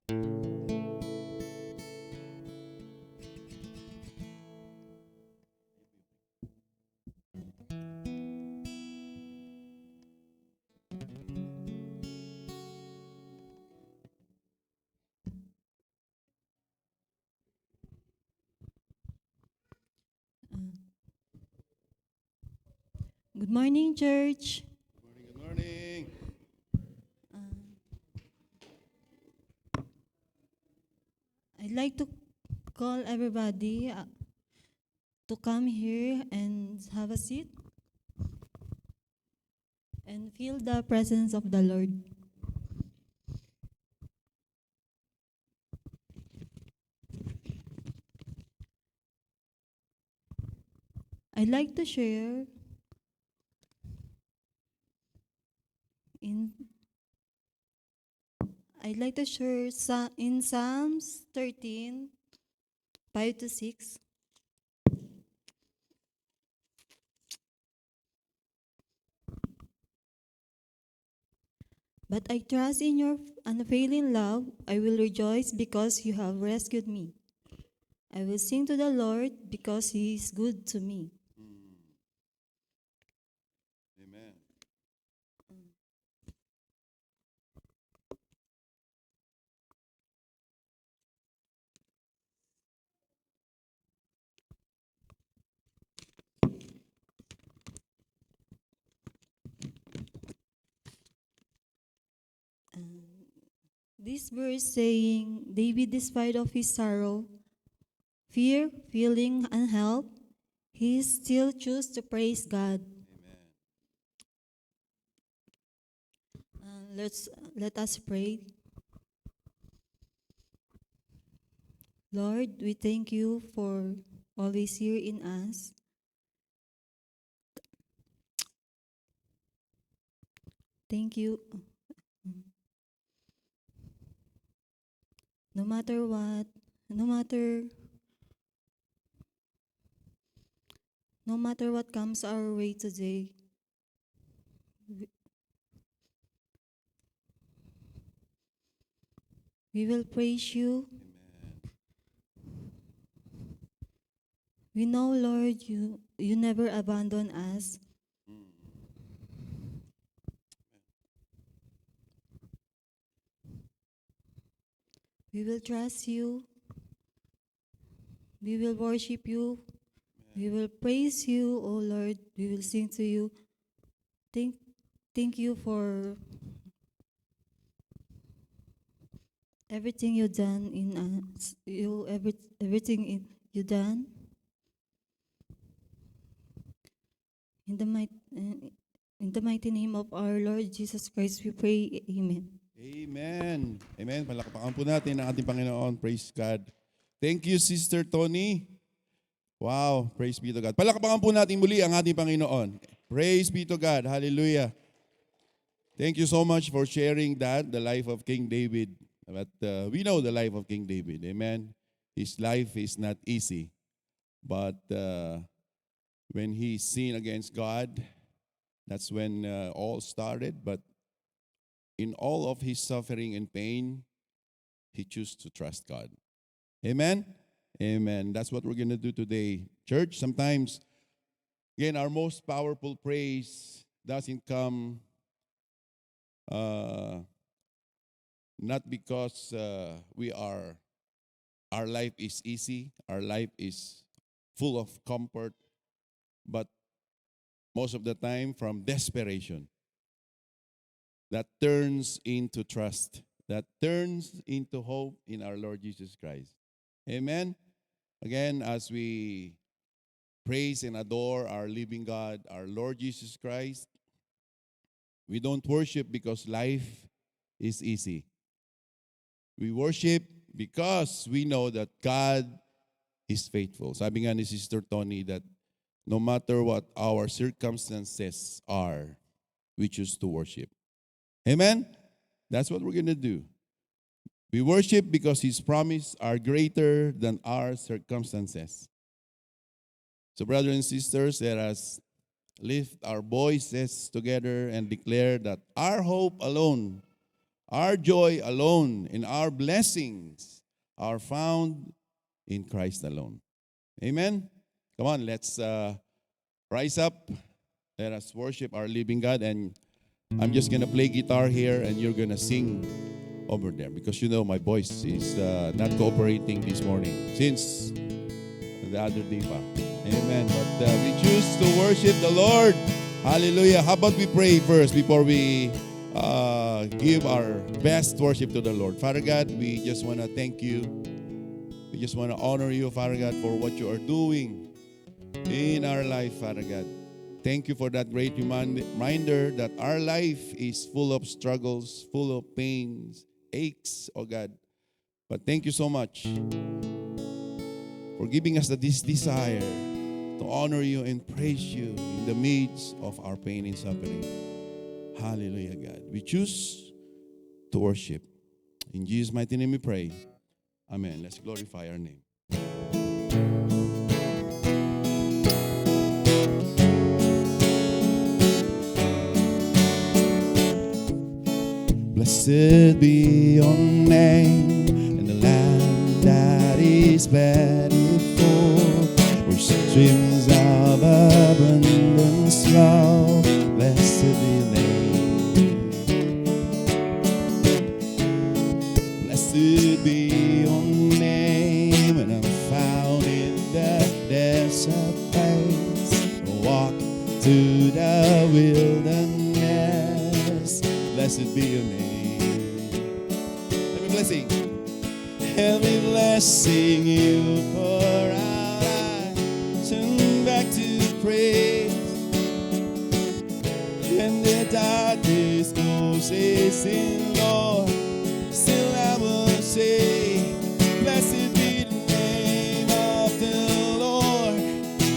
Good morning, church. Good morning. I'd like to call everybody to come here and have a seat and feel the presence of the Lord. I'd like to share in I'd like to share in Psalms 13, 5 to 6. But I trust in your unfailing love. I will rejoice because you have rescued me. I will sing to the Lord because he is good to me. Amen. This verse saying, David, despite of his sorrow, fear, feeling, and help, he still chose to praise God. Amen. Let us pray. Lord, we thank you for always here in us. Thank you. No matter what, no matter no matter what comes our way today, we we will praise you. Amen. We know, Lord, you never abandon us. Mm. We will trust you. We will worship you. We will praise you, O Lord. We will sing to you. Thank, thank you for everything you done in us. Everything you done in the mighty name of our Lord Jesus Christ. We pray. Amen. Amen. Amen. Palakpakan po natin ang ating Panginoon. Praise God. Thank you, Sister Tony. Wow. Praise be to God. Palakpakan po natin muli ang ating Panginoon. Praise be to God. Hallelujah. Thank you so much for sharing that, the life of King David. But we know the life of King David. Amen. His life is not easy. But when he sinned against God, that's when all started. But in all of his suffering and pain, he chose to trust God. Amen? Amen. That's what we're going to do today. Church, sometimes, again, our most powerful praise doesn't come uh, not because our life is easy, our life is full of comfort, but most of the time from desperation that turns into trust, that turns into hope in our Lord Jesus Christ. Amen. Again, as we praise and adore our living God, our Lord Jesus Christ, we don't worship because life is easy. We worship because we know that God is faithful. Sabi nga ni Sister Tony that no matter what our circumstances are, we choose to worship. Amen? That's what we're going to do. We worship because His promises are greater than our circumstances. So, brothers and sisters, let us lift our voices together and declare that our hope alone, Our joy alone and our blessings are found in Christ alone. Amen? Come on, let's rise up. Let us worship our living God. And I'm just going to play guitar here and you're going to sing over there. Because you know my voice is not cooperating this morning since the other day pa. Amen. But we choose to worship the Lord. Hallelujah. How about we pray first before we give our best worship to the Lord. Father God, we just want to thank you. We just want to honor you, Father God, for what you are doing in our life, Father God. Thank you for that great reminder that our life is full of struggles, full of pains, aches, oh God. But thank you so much for giving us this desire to honor you and praise you in the midst of our pain and suffering. Hallelujah, God. We choose to worship. In Jesus' mighty name we pray. Amen. Let's glorify our name. Blessed be your name in the land that is plentiful, where streams of abundance flow. Blessed be your name. Blessed be your name, and I'm found in the desert place. Walk to the wilderness. Blessed be your name. Every blessing. Every blessing you pour out, I turn back to praise. And the darkness closes in, Lord, still I will say, blessed be the name of the Lord.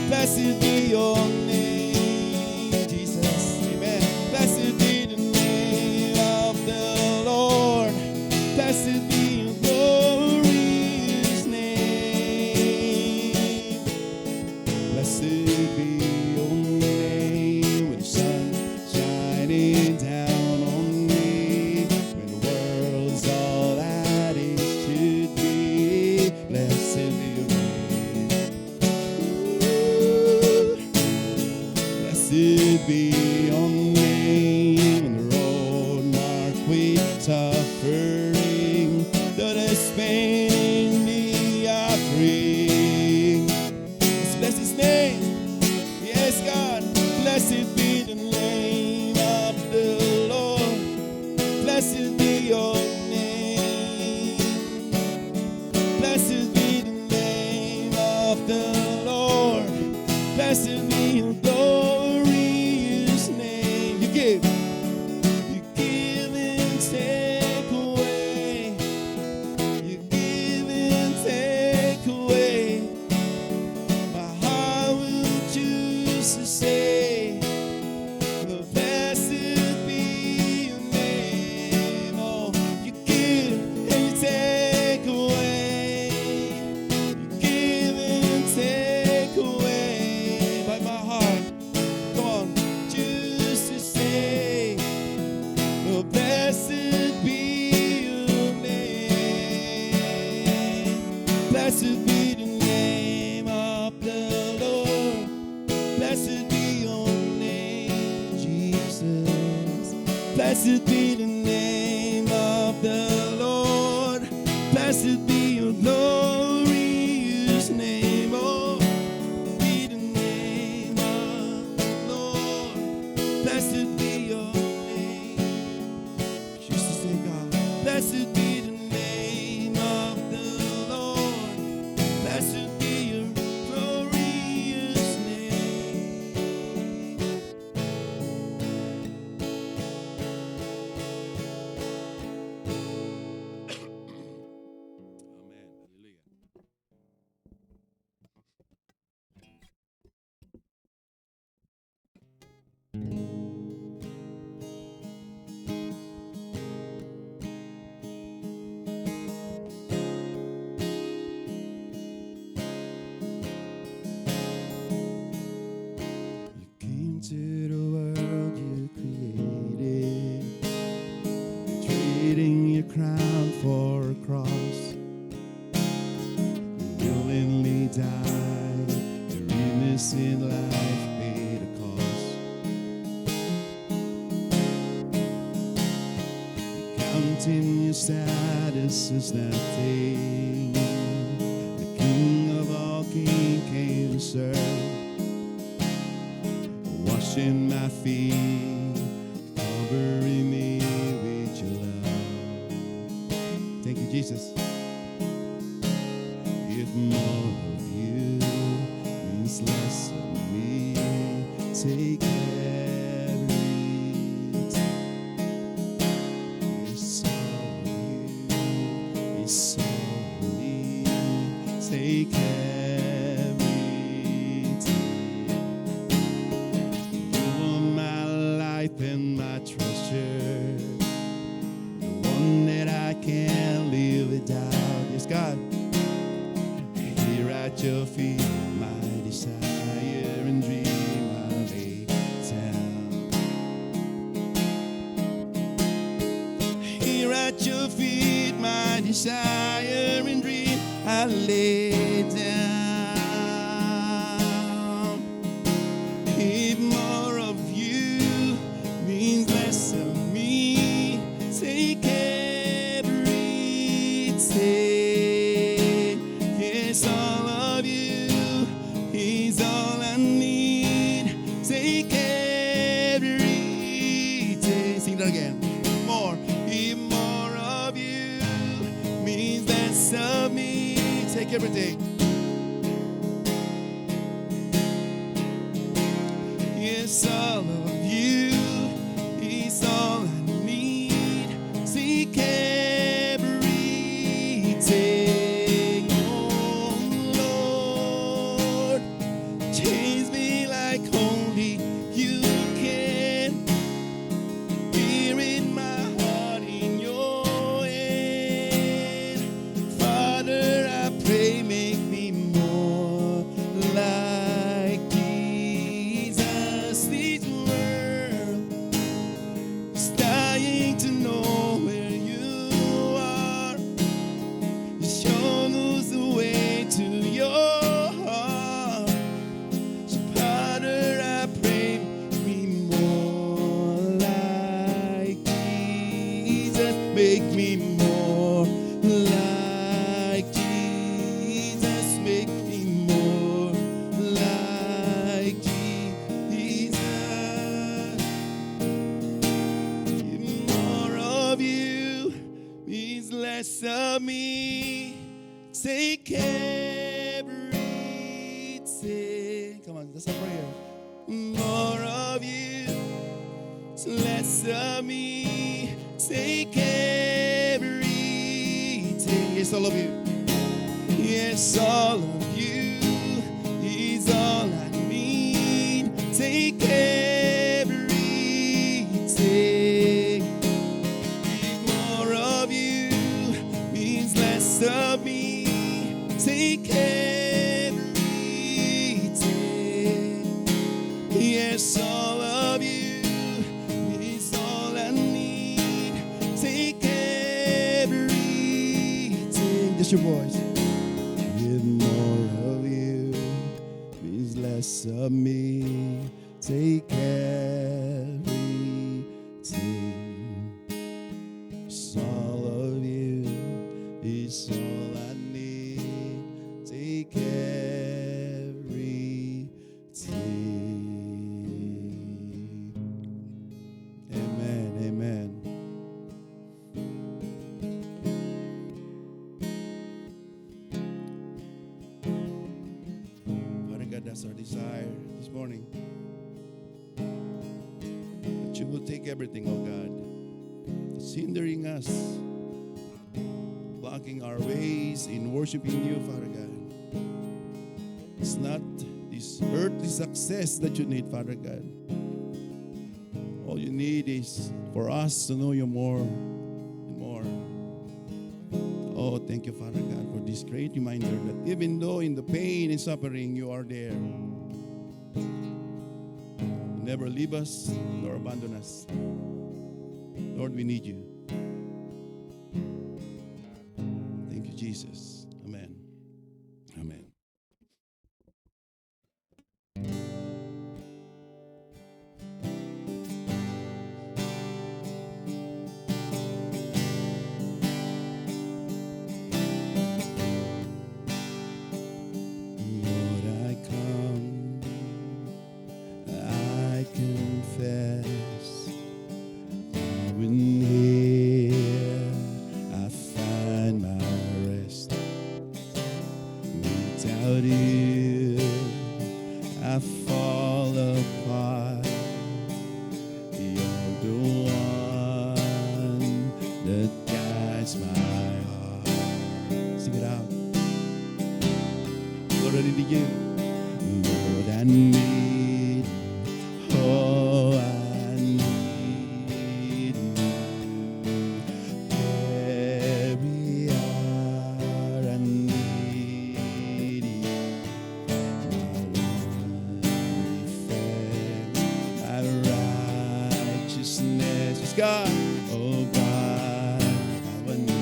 Blessed be your name, Jesus. Amen. Blessed be the name of the Lord. Blessed be your glorious name. Blessed be your name when the sun shining down on me, when the world's all that it should be. Blessed be your name. Blessed be your name when the road marked with suffering, though there's pain in the offering. Let's bless his name. Yes, God. Blessed be the name of the Lord. Blessed be your name. Blessed be the name of the Lord. Blessed be your glorious name. You give and take away. You give and take away. My heart will choose to say, well, blessed be your name. Oh, you give and you take away. You give and take away. By my heart, come on, choose to say, well, blessed be your name. Blessed be the name of the Lord. Blessed be your name, Jesus. Blessed be the name of the Lord. Blessed be your glorious name. Oh, be the name of the Lord. Blessed be your name. Choose to say, God. Blessed be the name of the Lord. Blessed be your glorious name. Amen. died, your innocent life paid a cost. Counting your status as nothing, the King of all kings came to serve, washing my feet, covering me with your love. Thank you, Jesus. If more of you means less of me, take every it's all of you, it's all of me, take everything. You are my life and my treasure, the one that I can't live without. Yes, God. Here at your feet, my desire and dream I lay down. Here at your feet, my desire and dream I lay down. If more of you means less of me, take everything. Yes, all of you is all I need. Take everything. Sing that again. More. If more of you means less of me, take everything. Yes, all of you is all I need. Take everything. Oh Lord, change me like only you can. Here in my heart, in your hand, Father, I pray, make me more like Jesus. This world is dying to know where you are. Show us the way to your heart. So, Father, I pray, make me more like Jesus. Make me more like Jesus. Make me more like Jesus. If more of you means less of me, take everything. Come on, that's a prayer. More of you, less of me, take everything. Yes, all of you. Yes, all of you is all I need. Take everything. If more of you means less of me, take everything. Yes, all of you is all I need. Take everything. Just your voice. If more of you means less of me, take everything. It's all of you is all I need. Take everything. Amen. Amen. Father God, that's our desire this morning. That you will take everything, oh God, that's hindering us, blocking our ways in worshiping you, Father God. It's not this earthly success that you need, Father God. All you need is for us to know you more and more. Oh, thank you, Father God, for this great reminder that even though in the pain and suffering, you are there. You never leave us nor abandon us. Lord, we need you. Thank you, Jesus. Amen. Amen. without you, I fall apart. You're the one that guides my heart. Sing it out. Lord, I need you. Lord, I need you. Oh, I need you. Every hour I need you. My righteousness is God. Oh, God, how I need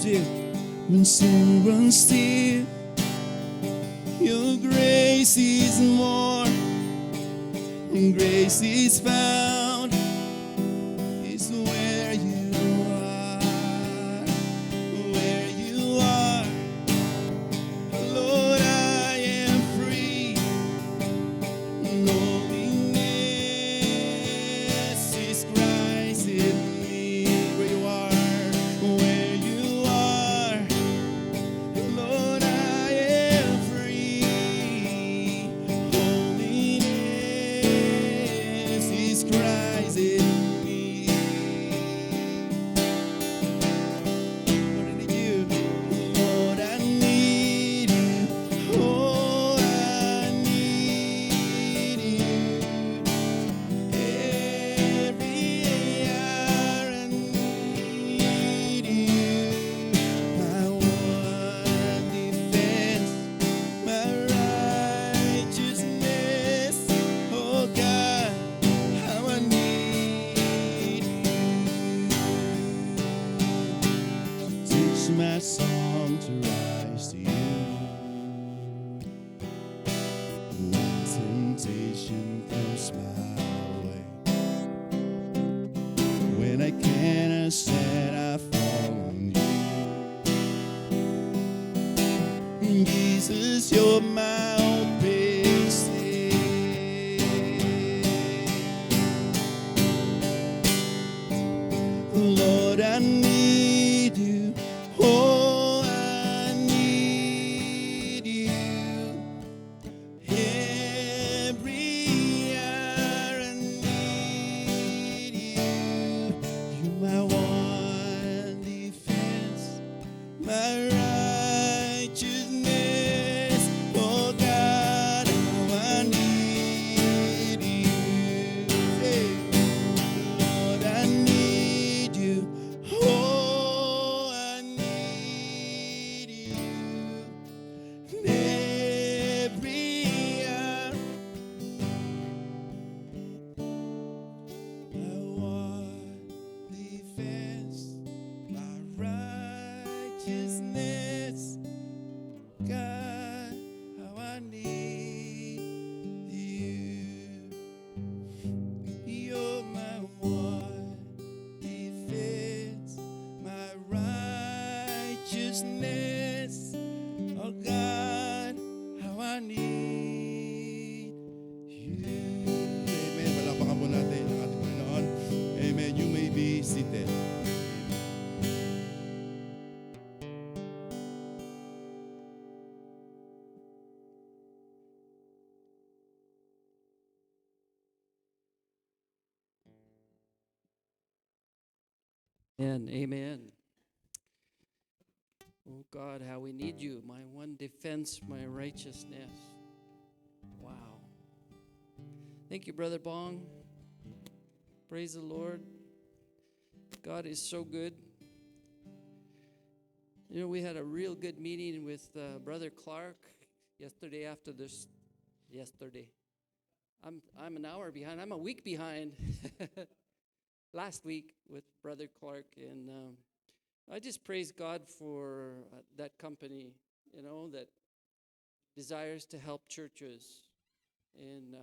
you. When sin runs still, your grace is more, and grace is found, is where you are, where you are. Lord, I am free. Loneliness is Christ in me. Where you are, where you are. Lord, I am free. Holiness is Christ in me. Lord, I need you. Lord, I need you. Oh, I need you. Every hour I need you. My one defense, my righteousness. Oh God, how I need you. Teach my song to rise to you. When temptation comes my way, when I cannot stand, I fall on you. Jesus, you're my open stay. Lord, I need you. Oh, I need you. Every hour I need you. You're my one defense, my righteousness. Oh God, how I need you. Hey. Lord, I need you. Oh, I need you. Every hour, my one defense, my righteousness. God, how I need you. You're my one defense, my righteousness. Oh God, how I need you. Amen. Palapakan po natin ang ating Panginoon. Amen. You may be seated. And amen. Oh God, how we need you. My one defense, my righteousness. Wow. Thank you, Brother Bong. Praise the Lord. God is so good. You know, we had a real good meeting with Brother Clark yesterday after this. Yesterday. I'm an hour behind. I'm a week behind. Last week with Brother Clark, and I just praise God for that company, you know, that desires to help churches and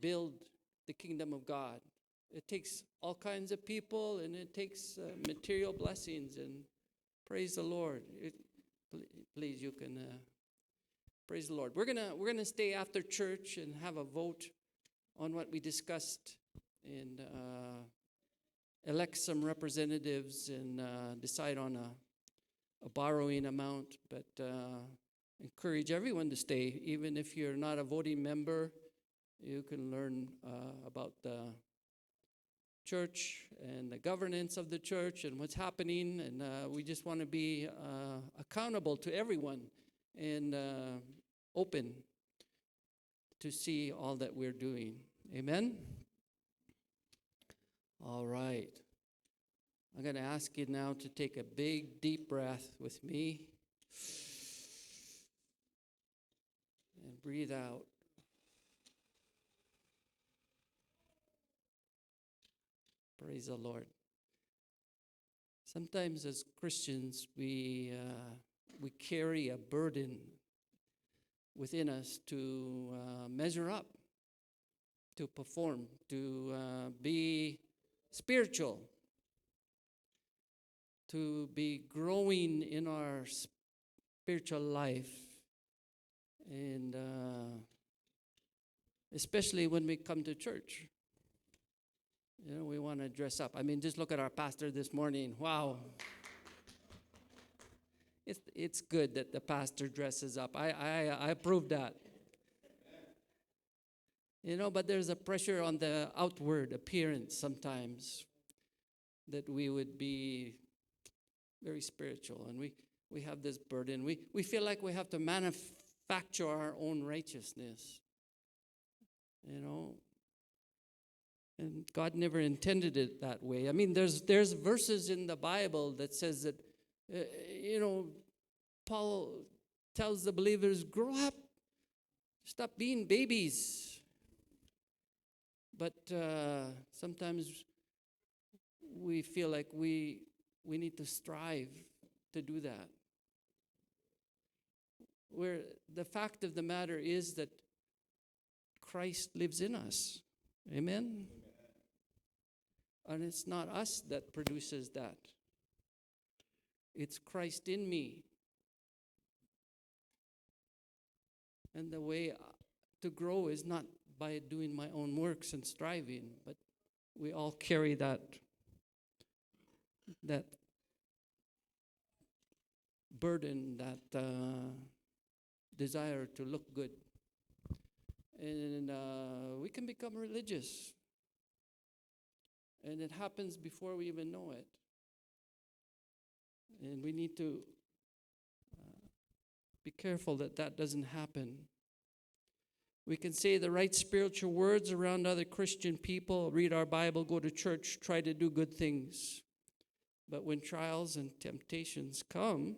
build the kingdom of God. It takes all kinds of people, and it takes material blessings, and praise the Lord. Please, you can praise the Lord. We're gonna stay after church and have a vote on what we discussed, and elect some representatives and decide on a borrowing amount, but encourage everyone to stay. Even if you're not a voting member, you can learn about the church and the governance of the church and what's happening. And we just want to be accountable to everyone and open to see all that we're doing. Amen? All right. I'm going to ask you now to take a big, deep breath with me. And breathe out. Praise the Lord. Sometimes as Christians, we carry a burden within us to measure up, to perform, to be spiritual, to be growing in our spiritual life, and especially when we come to church. You know, we want to dress up. I mean, just look at our pastor this morning. Wow. It's good that the pastor dresses up. I approve that. You know, but there's a pressure on the outward appearance sometimes that we would be very spiritual, and we have this burden. We feel like we have to manufacture our own righteousness, you know, and God never intended it that way. I mean, there's verses in the Bible that says that, you know, Paul tells the believers, grow up, stop being babies. But sometimes we feel like we need to strive to do that. Where the fact of the matter is that Christ lives in us. Amen? And it's not us that produces that. It's Christ in me. And the way to grow is not by doing my own works and striving, but we all carry that burden, that desire to look good. And we can become religious. And it happens before we even know it. And we need to be careful that that doesn't happen. We can say the right spiritual words around other Christian people, read our Bible, go to church, try to do good things. But when trials and temptations come,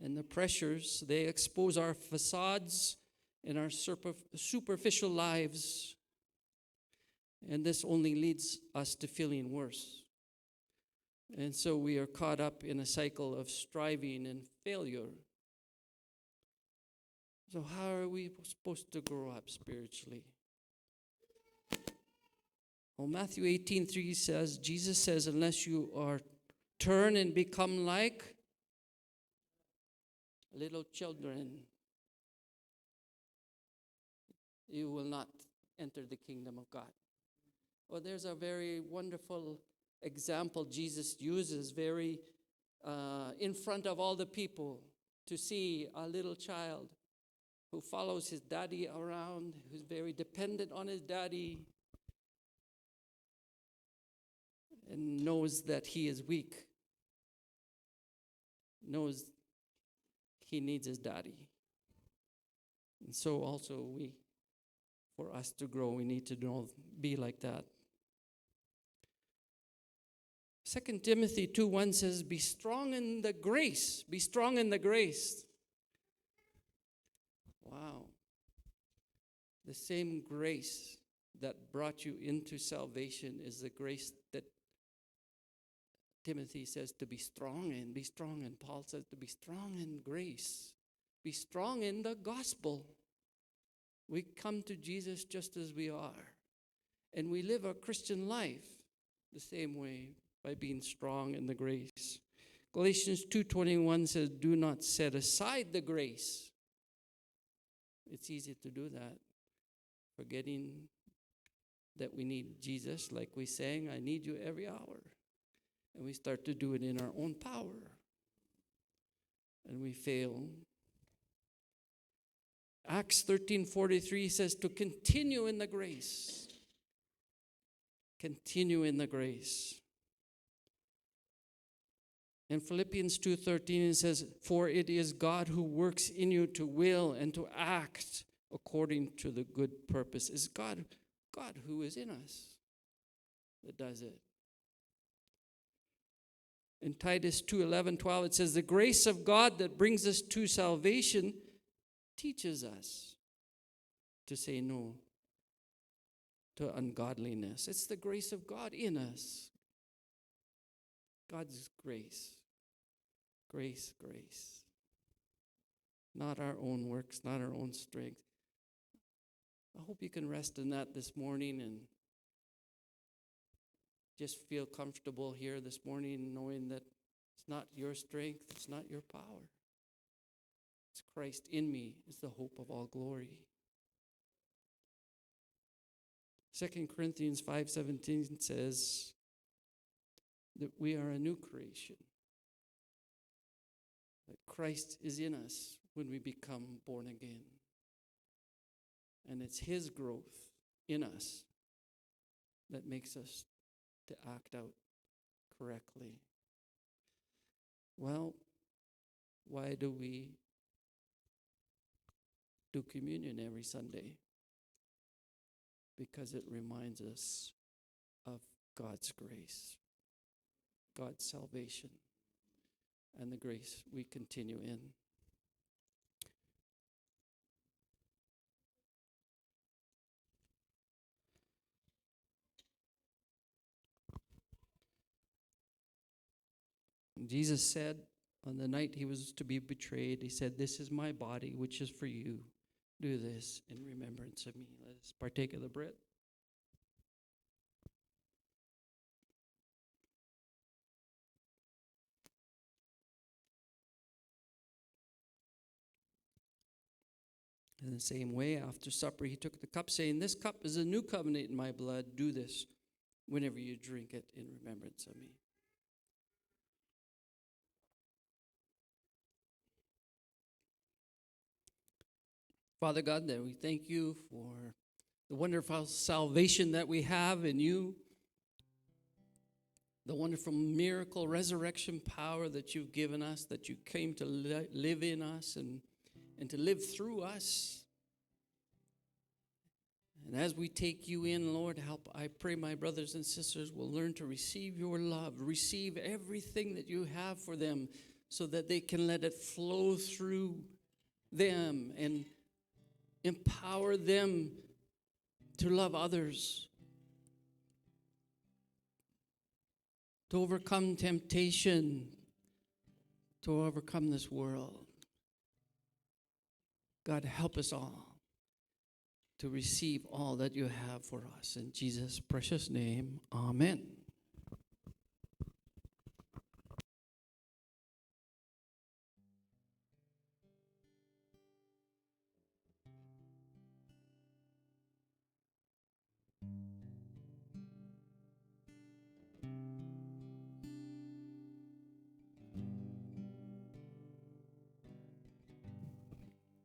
and the pressures, they expose our facades and our superficial lives. And this only leads us to feeling worse. And so we are caught up in a cycle of striving and failure. So how are we supposed to grow up spiritually? Well, Matthew 18:3 says, Jesus says, unless you are turn and become like little children, you will not enter the kingdom of God. Well, there's a very wonderful example Jesus uses very in front of all the people to see a little child who follows his daddy around, who's very dependent on his daddy, and knows that he is weak, knows he needs his daddy. And so also for us to grow, we need to be like that. 2 Timothy 2:1 says, be strong in the grace. Be strong in the grace. Wow. The same grace that brought you into salvation is the grace that Timothy says to be strong in. Be strong in. Paul says to be strong in grace. Be strong in the gospel. We come to Jesus just as we are. And we live our Christian life the same way, by being strong in the grace. Galatians 2:21 says, do not set aside the grace. It's easy to do that, forgetting that we need Jesus, like we sang, I need you every hour. And we start to do it in our own power. And we fail. Acts 13:43 says to continue in the grace. Continue in the grace. In Philippians 2:13 it says, for it is God who works in you to will and to act according to the good purpose. It's God who is in us that does it. In Titus 2:11-12 it says, the grace of God that brings us to salvation teaches us to say no to ungodliness. It's the grace of God in us. God's grace. Grace, grace. Not our own works, not our own strength. I hope you can rest in that this morning and just feel comfortable here this morning knowing that it's not your strength, it's not your power. It's Christ in me is the hope of all glory. 2 Corinthians 5:17 says that we are a new creation. That Christ is in us when we become born again. And it's His growth in us that makes us to act out correctly. Well, why do we do communion every Sunday? Because it reminds us of God's grace, God's salvation, and the grace we continue in. Jesus said on the night he was to be betrayed, he said, this is my body, which is for you. Do this in remembrance of me. Let us partake of the bread. In the same way, after supper, he took the cup, saying, this cup is a new covenant in my blood. Do this whenever you drink it in remembrance of me. Father God, that we thank you for the wonderful salvation that we have in you, the wonderful miracle resurrection power that you've given us, that you came to live in us and to live through us. And as we take you in, Lord, help, I pray my brothers and sisters will learn to receive your love, receive everything that you have for them so that they can let it flow through them and empower them to love others, to overcome temptation, to overcome this world. God, help us all to receive all that you have for us. In Jesus' precious name, amen.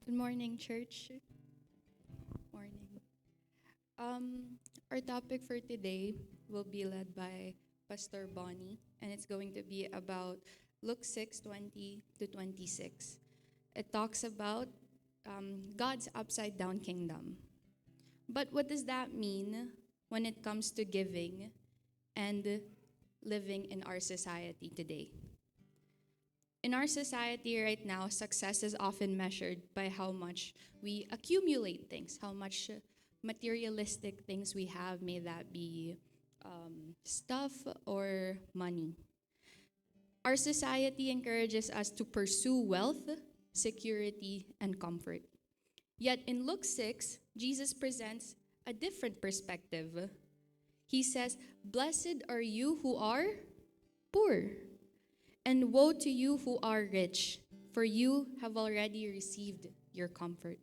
Good morning, church. Morning. Our topic for today will be led by Pastor Bonnie, and it's going to be about Luke 6:20-26. It talks about God's upside-down kingdom. But what does that mean when it comes to giving and living in our society today? In our society right now, success is often measured by how much we accumulate things, how much materialistic things we have, may that be stuff or money. Our society encourages us to pursue wealth, security, and comfort. Yet in Luke 6, Jesus presents a different perspective. He says, "Blessed are you who are poor, and woe to you who are rich, for you have already received your comfort."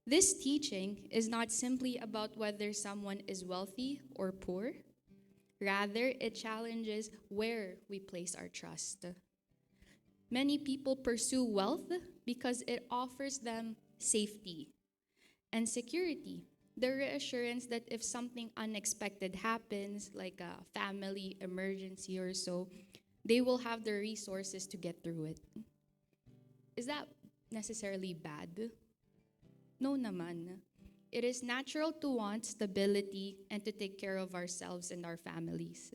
This teaching is not simply about whether someone is wealthy or poor. Rather, it challenges where we place our trust. Many people pursue wealth because it offers them safety and security, the reassurance that if something unexpected happens, like a family emergency or so, they will have the resources to get through it. Is that necessarily bad? No naman. It is natural to want stability and to take care of ourselves and our families.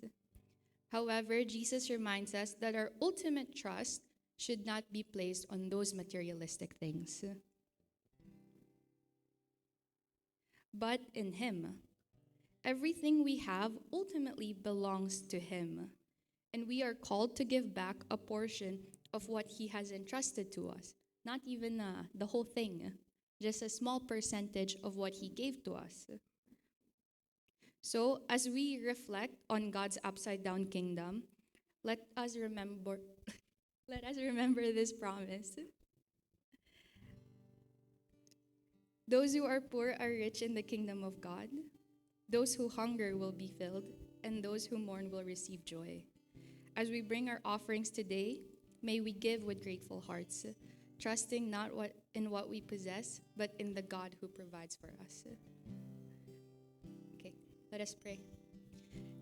However, Jesus reminds us that our ultimate trust should not be placed on those materialistic things, but in Him. Everything we have ultimately belongs to Him, and we are called to give back a portion of what He has entrusted to us. Not even the whole thing, just a small percentage of what He gave to us. So, as we reflect on God's upside down kingdom, let us remember this promise. Those who are poor are rich in the kingdom of God. Those who hunger will be filled, and those who mourn will receive joy. As we bring our offerings today, may we give with grateful hearts, trusting not in what we possess, but in the God who provides for us. Okay, let us pray.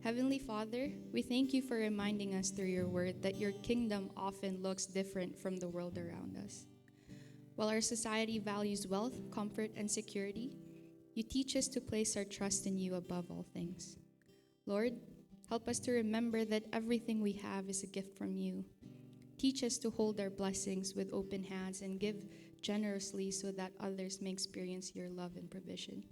Heavenly Father, we thank you for reminding us through your word that your kingdom often looks different from the world around us. While our society values wealth, comfort, and security, you teach us to place our trust in you above all things. Lord, help us to remember that everything we have is a gift from you. Teach us to hold our blessings with open hands and give generously so that others may experience your love and provision.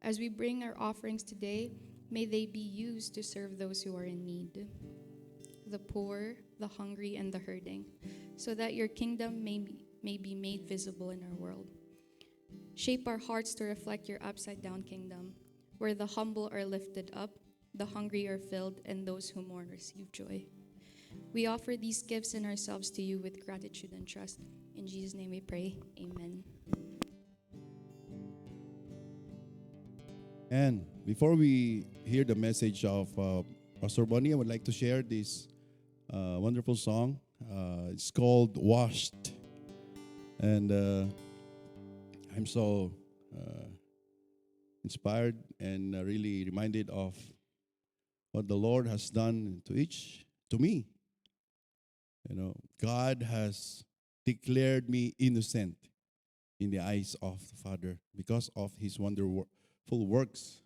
As we bring our offerings today, may they be used to serve those who are in need, the poor, the hungry, and the hurting, so that your kingdom may be made visible in our world. Shape our hearts to reflect your upside-down kingdom, where the humble are lifted up, the hungry are filled, and those who mourn receive joy. We offer these gifts and ourselves to you with gratitude and trust. In Jesus' name we pray. Amen. And before we hear the message of Pastor Bonnie, I would like to share this wonderful song. It's called Washed. And I'm so inspired and really reminded of what the Lord has done to me. You know, God has declared me innocent in the eyes of the Father because of His wonderful works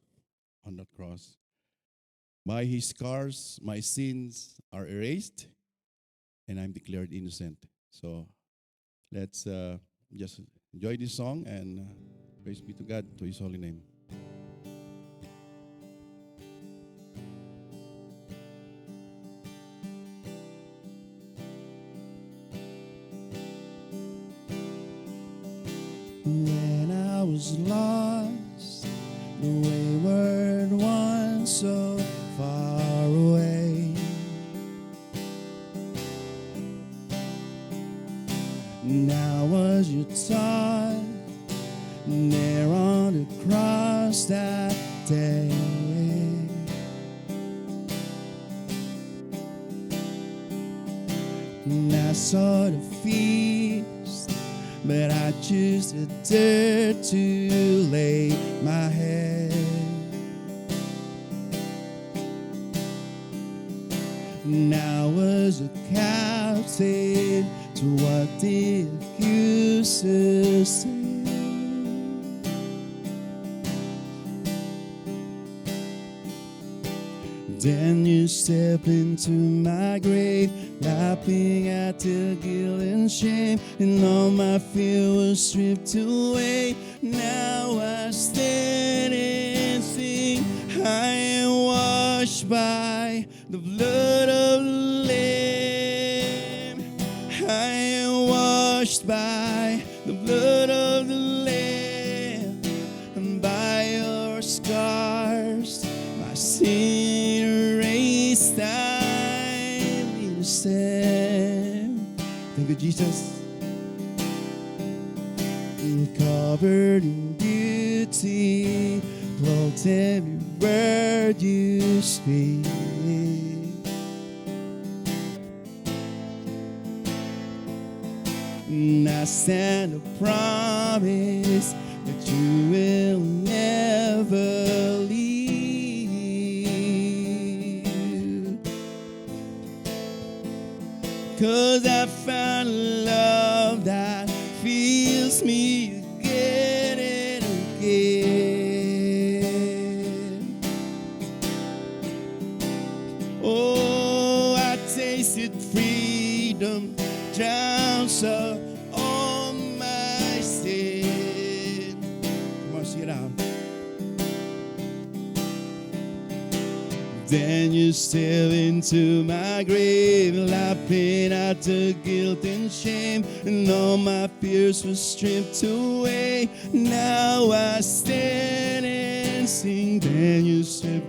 on that cross. By His scars, my sins are erased, and I'm declared innocent. So let's just enjoy this song, and praise be to God, to His holy name. When I was lost, the wayward one so far away, now was you taught there on the cross that day. And I saw the feast, but I choose the dirt to lay my head. Now was a captive to what the accusers say. Then you step into my grave, laughing at the guilt and shame, and all my fear was stripped away. Now I stand and sing, I am washed by the blood of the Lamb. I am washed by the blood of the Lamb, and by your scars, my sin erased. I'm innocent. Thank you, Jesus. covered in beauty, clothed every word you speak. And I stand a promise that you will never leave. 'Cause I found a love that fills me again and again. Oh, I tasted freedom, drowns up all my sin. Come on, sing it out. Then you step into my grave, laughing at the guilt and shame, and all my fears were stripped away. Now I stand and sing. Then you step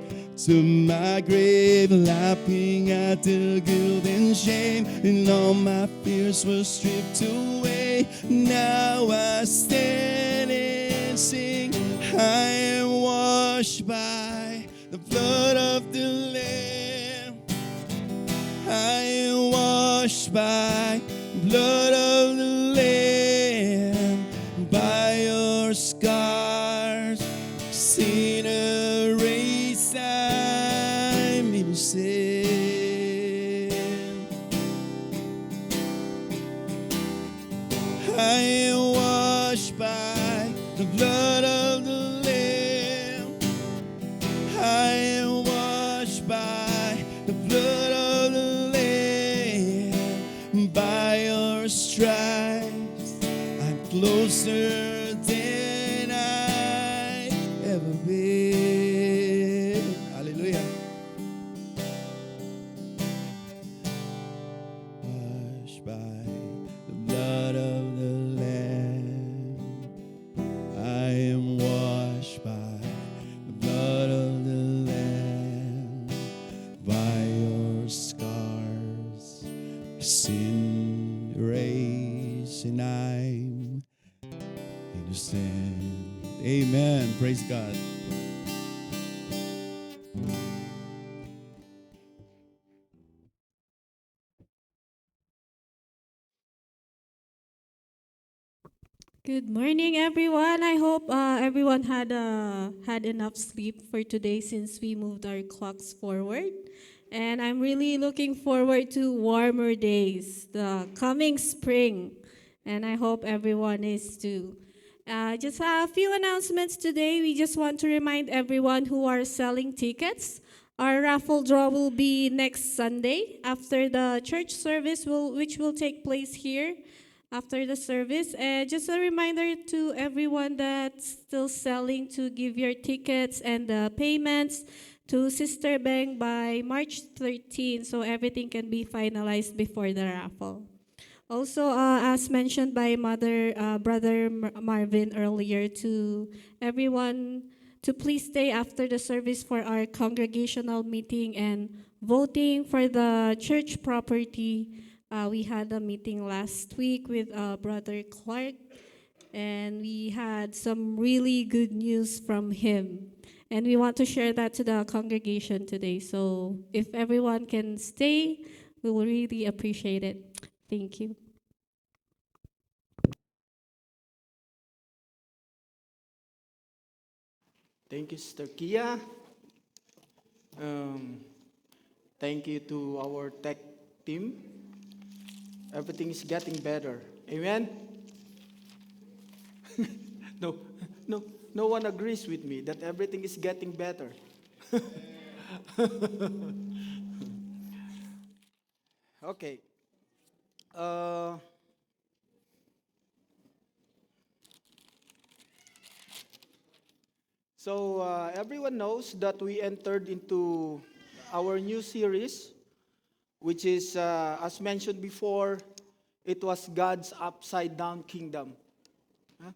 to my grave, laughing at the guilt and shame, and all my fears were stripped away. Now I stand and sing. I am washed by the blood of the Lamb. I am washed by the blood of the Lamb. By your scars, sin erased, I'm innocent. I am washed by the blood of the Lamb. I am washed by the blood of the Lamb. By your stripes, I'm closer than I've ever been. Hallelujah. Washed by the blood of the Lamb. I am washed by the blood of the Lamb. By your scars, sin erased, and I'm innocent. Amen. Praise God. Good morning, everyone. I hope everyone had enough sleep for today since we moved our clocks forward. And I'm really looking forward to warmer days, the coming spring. And I hope everyone is too. Just a few announcements today. We just want to remind everyone who are selling tickets. Our raffle draw will be next Sunday after the church service, which will take place here after the service. And just a reminder to everyone that's still selling to give your tickets and the payments to Sister Beng by March 13, so everything can be finalized before the raffle. Also, as mentioned by Brother Marvin earlier, to everyone to please stay after the service for our congregational meeting and voting for the church property. We had a meeting last week with Brother Clark, and we had some really good news from him. And we want to share that to the congregation today. So if everyone can stay, we will really appreciate it. Thank you. Thank you, Sister Kia. Um, Thank you to our tech team. Everything is getting better. Amen? No, no one agrees with me that everything is getting better. Okay. Uh, Everyone knows that we entered into our new series, which is, as mentioned before, it was God's upside down kingdom. Huh?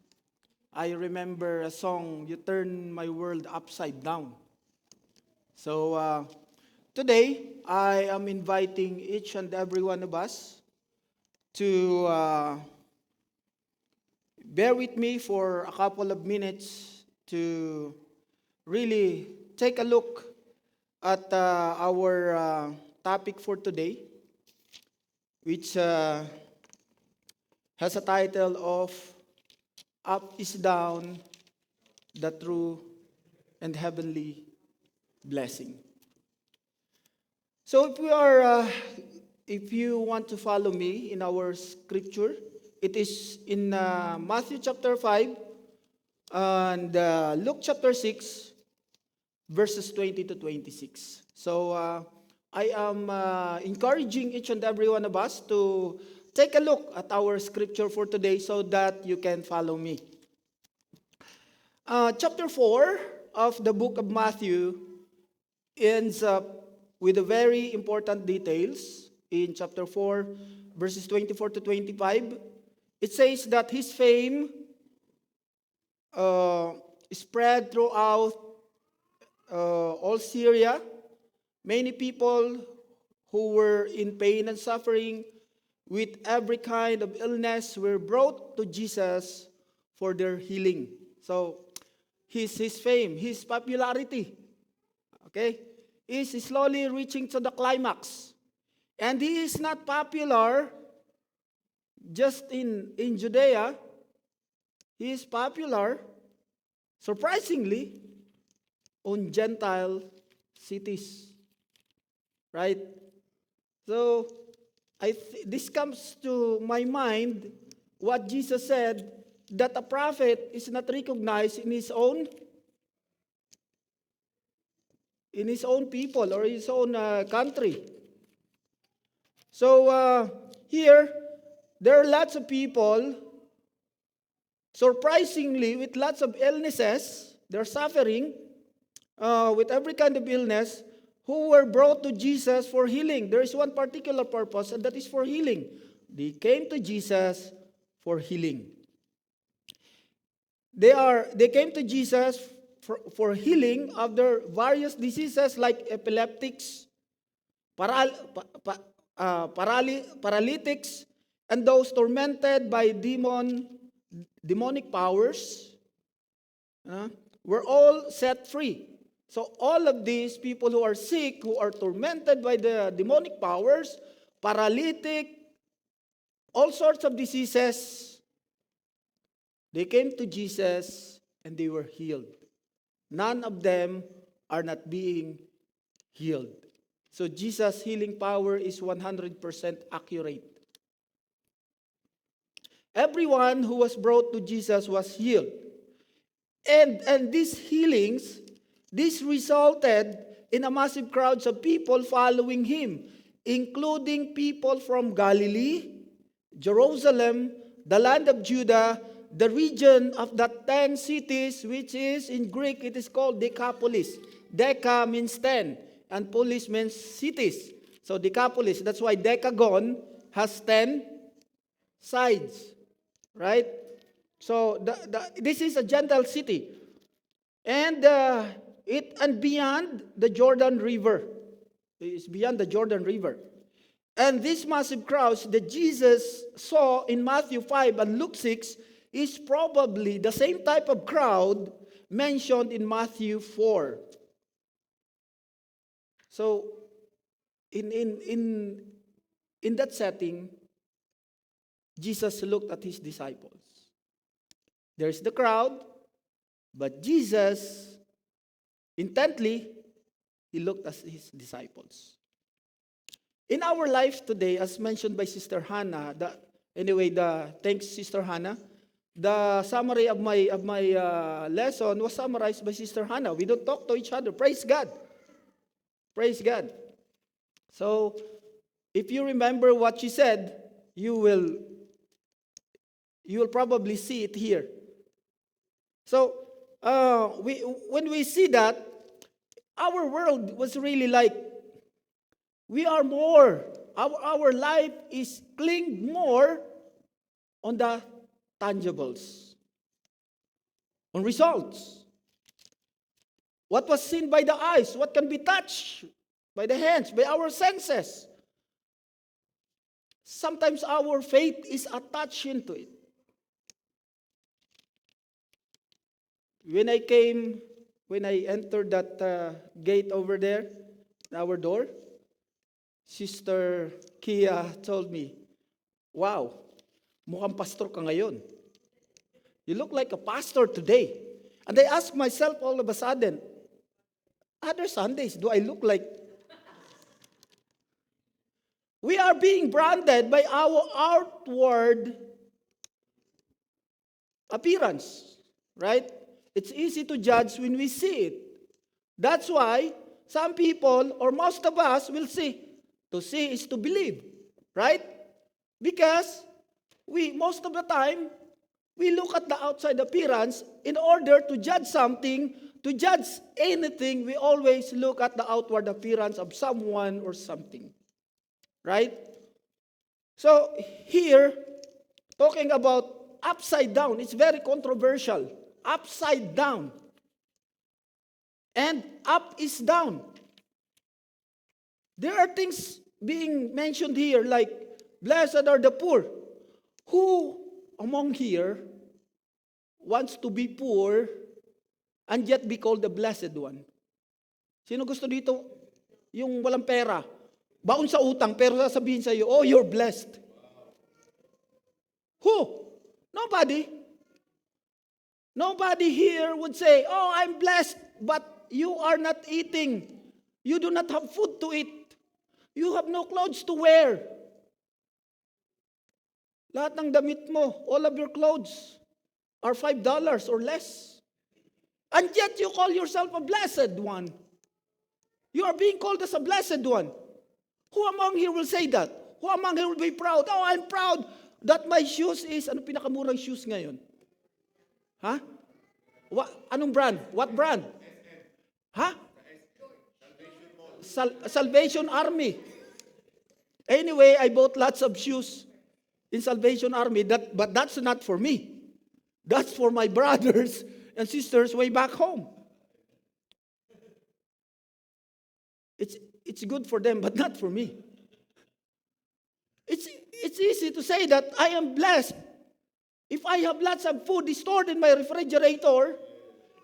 I remember a song, "You Turn My World Upside Down." So today, I am inviting each and every one of us to bear with me for a couple of minutes to really take a look at our topic for today, which has a title of Up is Down, the True and Heavenly Blessing. So if you want to follow me in our scripture, it is in Matthew chapter 5 and Luke chapter 6, verses 20 to 26. So I am encouraging each and every one of us to take a look at our scripture for today so that you can follow me. Chapter 4 of the book of Matthew ends up with a very important details. In chapter 4, verses 24 to 25, it says that his fame spread throughout all Syria. Many people who were in pain and suffering with every kind of illness were brought to Jesus for their healing. So his fame, his popularity, okay, is slowly reaching to the climax. And he is not popular just in Judea. He is popular, surprisingly, on Gentile cities. Right? So, this comes to my mind what Jesus said, that a prophet is not recognized in his own people or his own country. So here, there are lots of people, surprisingly, with lots of illnesses, they're suffering with every kind of illness, who were brought to Jesus for healing. There is one particular purpose, and that is for healing. They came to Jesus for healing. They came to Jesus for healing of their various diseases like epileptics, paralytics, and those tormented by demonic powers were all set free. So all of these people who are sick, who are tormented by the demonic powers, paralytic, all sorts of diseases, they came to Jesus and they were healed. None of them are not being healed. So Jesus' healing power is 100% accurate. Everyone who was brought to Jesus was healed. And these healings, this resulted in a massive crowds of people following him, including people from Galilee, Jerusalem, the land of Judah, the region of the 10 cities, which is in Greek, it is called Decapolis. Deca means 10, and polis means cities. So Decapolis, that's why Decagon has 10 sides, right? So this is a Gentile city. And beyond the Jordan River. It's beyond the Jordan River. And these massive crowds that Jesus saw in Matthew 5 and Luke 6 is probably the same type of crowd mentioned in Matthew 4. So, in that setting, Jesus looked at his disciples. There's the crowd, but Jesus intently, he looked at his disciples. In our life today, as mentioned by Sister Hannah, thanks Sister Hannah, the summary of my lesson was summarized by Sister Hannah. We don't talk to each other. Praise God. Praise God. So, if you remember what she said, you will probably see it here. So, when we see that, our world was really like, we are more, our life is cling more on the tangibles, on results. What was seen by the eyes, what can be touched by the hands, by our senses. Sometimes our faith is attached into it. when I entered that gate over there, our door, Sister Kia told me, "Wow, mukhang pastor ka ngayon. You look like a pastor today." And I asked myself all of a sudden, other Sundays, do I look like? We are being branded by our outward appearance, right? It's easy to judge when we see it. That's why some people, or most of us, will see. To see is to believe, right? Because most of the time, we look at the outside appearance in order to judge something, to judge anything, we always look at the outward appearance of someone or something. Right? So here, talking about upside down, it's very controversial. Upside down. And up is down. There are things being mentioned here like, blessed are the poor. Who among here wants to be poor and yet be called the blessed one? Sino gusto dito? Yung walang pera. Baon sa utang, pero sasabihin sa iyo, "Oh, you're blessed." Who? Nobody. Nobody here would say, "Oh, I'm blessed," but you are not eating. You do not have food to eat. You have no clothes to wear. Lahat ng damit mo, all of your clothes are $5 or less. And yet you call yourself a blessed one. You are being called as a blessed one. Who among here will say that? Who among here will be proud? "Oh, I'm proud that my shoes is," ano pinakamurang shoes ngayon? Ha? Anong brand? What brand? Ha? Salvation Army. Anyway, I bought lots of shoes in Salvation Army, but that's not for me. That's for my brothers and sisters way back home. It's good for them, but not for me. It's easy to say that I am blessed. If I have lots of food stored in my refrigerator,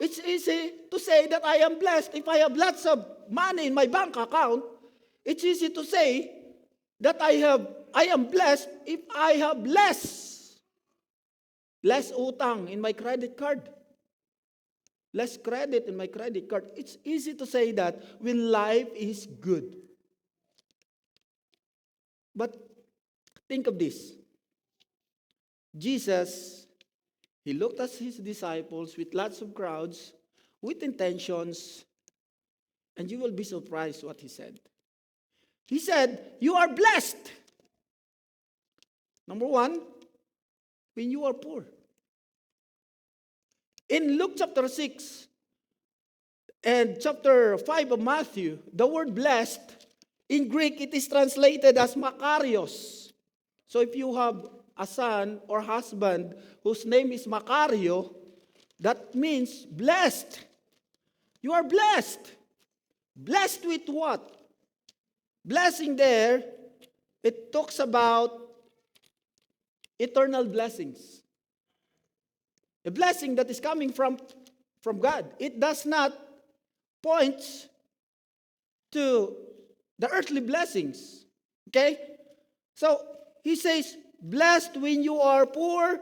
it's easy to say that I am blessed. If I have lots of money in my bank account, it's easy to say that I am blessed if I have less utang in my credit card. Less credit in my credit card. It's easy to say that when life is good. But think of this. Jesus, he looked at his disciples with lots of crowds, with intentions, and you will be surprised what he said. He said, "You are blessed." Number one, when you are poor. In Luke chapter 6 and chapter 5 of Matthew, the word blessed, in Greek, it is translated as makarios. So if you have a son or husband whose name is Macario, that means blessed. You are blessed. Blessed with what? Blessing there, it talks about eternal blessings. A blessing that is coming from God. It does not point to the earthly blessings. Okay? So, he says, blessed when you are poor.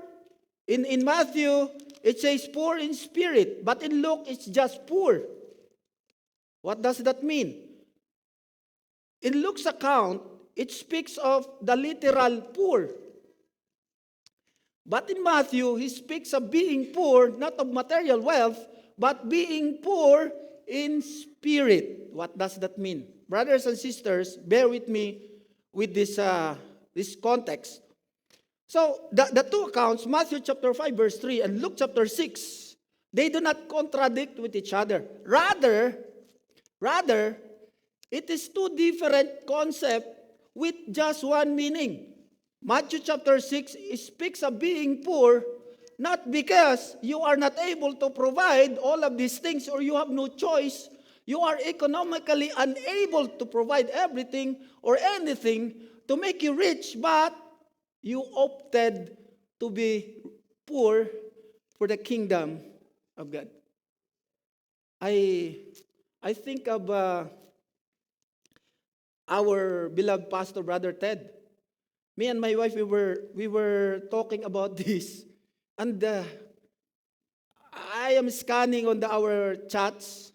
In Matthew, it says poor in spirit. But in Luke, it's just poor. What does that mean? In Luke's account, it speaks of the literal poor. But in Matthew, he speaks of being poor, not of material wealth, but being poor in spirit. What does that mean? Brothers and sisters, bear with me with this context. So, the two accounts, Matthew chapter 5, verse 3, and Luke chapter 6, they do not contradict with each other. Rather, it is two different concepts with just one meaning. Matthew chapter 6 speaks of being poor, not because you are not able to provide all of these things or you have no choice. You are economically unable to provide everything or anything to make you rich, but you opted to be poor for the kingdom of God. I I think of our beloved pastor, Brother Ted. Me and my wife, we were talking about this, and I am scanning on our chats,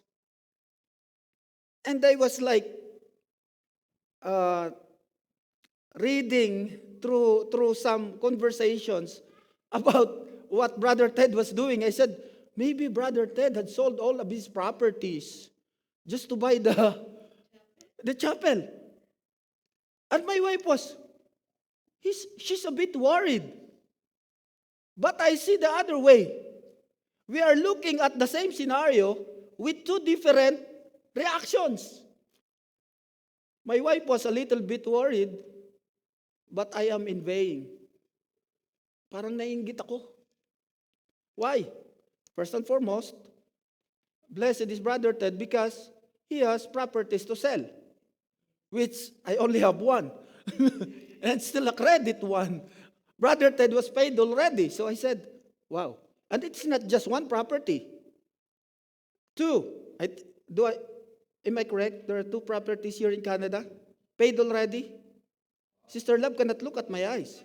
and I was like uh, reading through some conversations about what Brother Ted was doing. I said, maybe Brother Ted had sold all of his properties just to buy the chapel. And my wife she's a bit worried. But I see the other way. We are looking at the same scenario with two different reactions. My wife was a little bit worried, but I am envying. Parang naiinggit ako. Why? First and foremost, blessed is Brother Ted because he has properties to sell, which I only have one, and still a credit one. Brother Ted was paid already, so I said, wow. And it's not just one property. Two. Am I correct? There are two properties here in Canada, paid already. Sister Love cannot look at my eyes.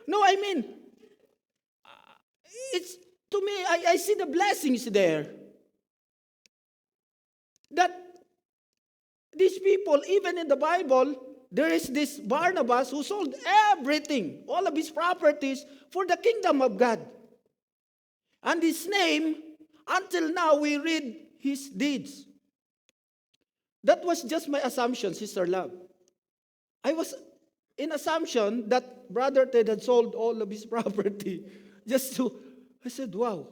No, I mean, it's to me, I see the blessings there. That these people, even in the Bible, there is this Barnabas who sold everything, all of his properties, for the kingdom of God. And his name, until now, we read his deeds. That was just my assumption, Sister Love. I was in assumption that Brother Ted had sold all of his property. I said, wow.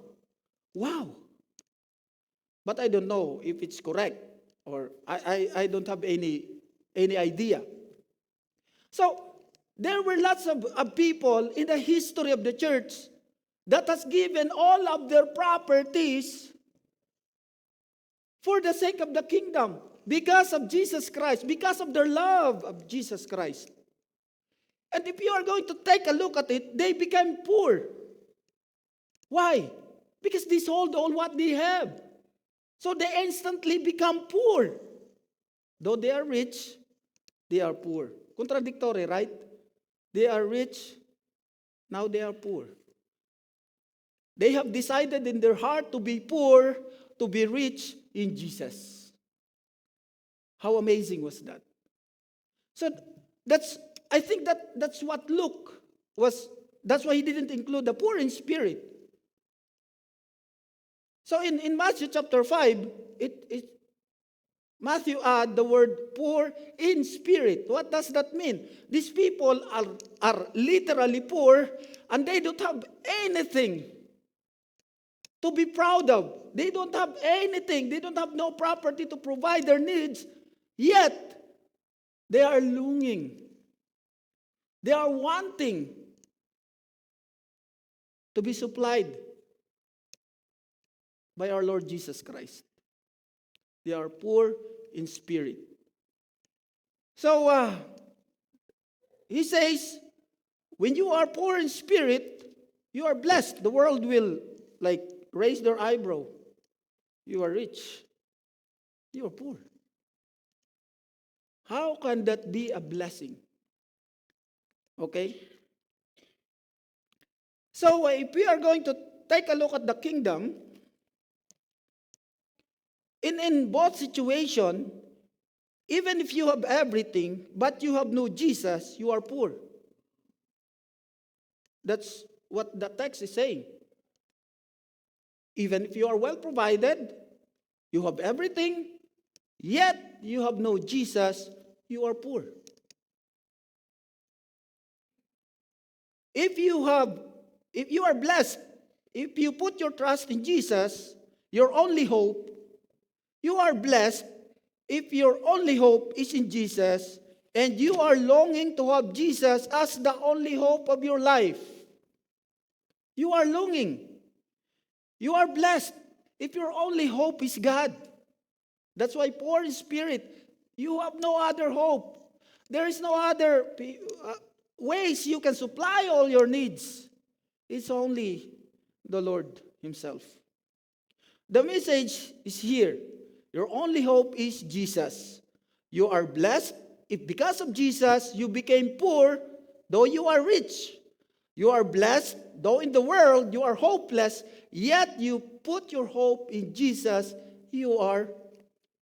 But I don't know if it's correct, or I don't have any idea. So, there were lots of people in the history of the church that has given all of their properties for the sake of the kingdom, because of Jesus Christ, because of their love of Jesus Christ. And if you are going to take a look at it, they became poor. Why? Because they sold all what they have. So they instantly become poor. Though they are rich, they are poor. Contradictory, right? They are rich, now they are poor. They have decided in their heart to be poor, to be rich in Jesus. How amazing was that? So I think that's what Luke was. That's why he didn't include the poor in spirit. So in Matthew chapter 5, Matthew add the word poor in spirit. What does that mean? These people are literally poor, and they don't have anything to be proud of. They don't have anything. They don't have no property to provide their needs. Yet, they are longing. They are wanting to be supplied by our Lord Jesus Christ. They are poor in spirit. So, he says, when you are poor in spirit, you are blessed. The world will raise their eyebrow. You are rich. You are poor. How can that be a blessing? Okay? So, if we are going to take a look at the kingdom, in both situations, even if you have everything, but you have no Jesus, you are poor. That's what the text is saying. Even if you are well provided, you have everything, yet you have no Jesus, you are poor. If you are blessed, if you put your trust in Jesus, your only hope, you are blessed if your only hope is in Jesus and you are longing to have Jesus as the only hope of your life. You are longing. You are blessed if your only hope is God. That's why poor in spirit, you have no other hope. There is no other ways you can supply all your needs. It's only the Lord himself. The message is here. Your only hope is Jesus. You are blessed if because of Jesus you became poor, though you are rich. You are blessed, though in the world you are hopeless, yet you put your hope in Jesus, you are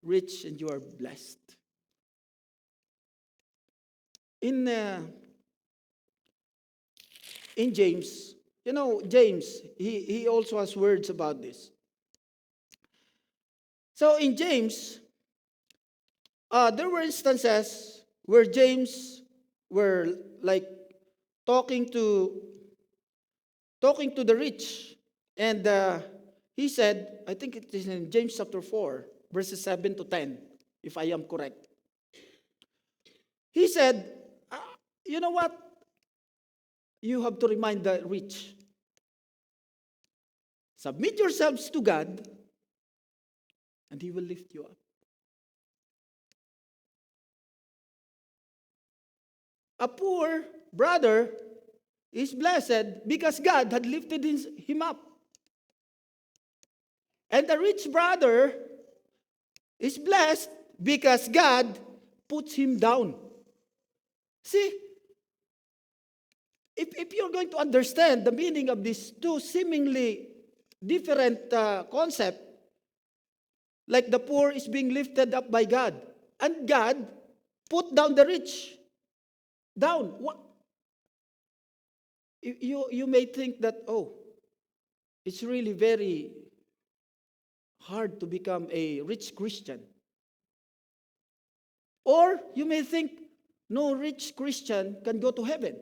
rich and you are blessed. In James, James, he also has words about this. So in James, there were instances where James were like talking to the rich, and he said, I think it is in James chapter 4, verses 7 to 10, if I am correct. He said, you know what? You have to remind the rich. Submit yourselves to God, and He will lift you up. A poor brother is blessed because God had lifted him up. And the rich brother is blessed because God puts him down. See, if you're going to understand the meaning of these two seemingly different concepts, like the poor is being lifted up by God, and God put down the rich down. What? You may think that, it's really very hard to become a rich Christian. Or you may think, no rich Christian can go to heaven.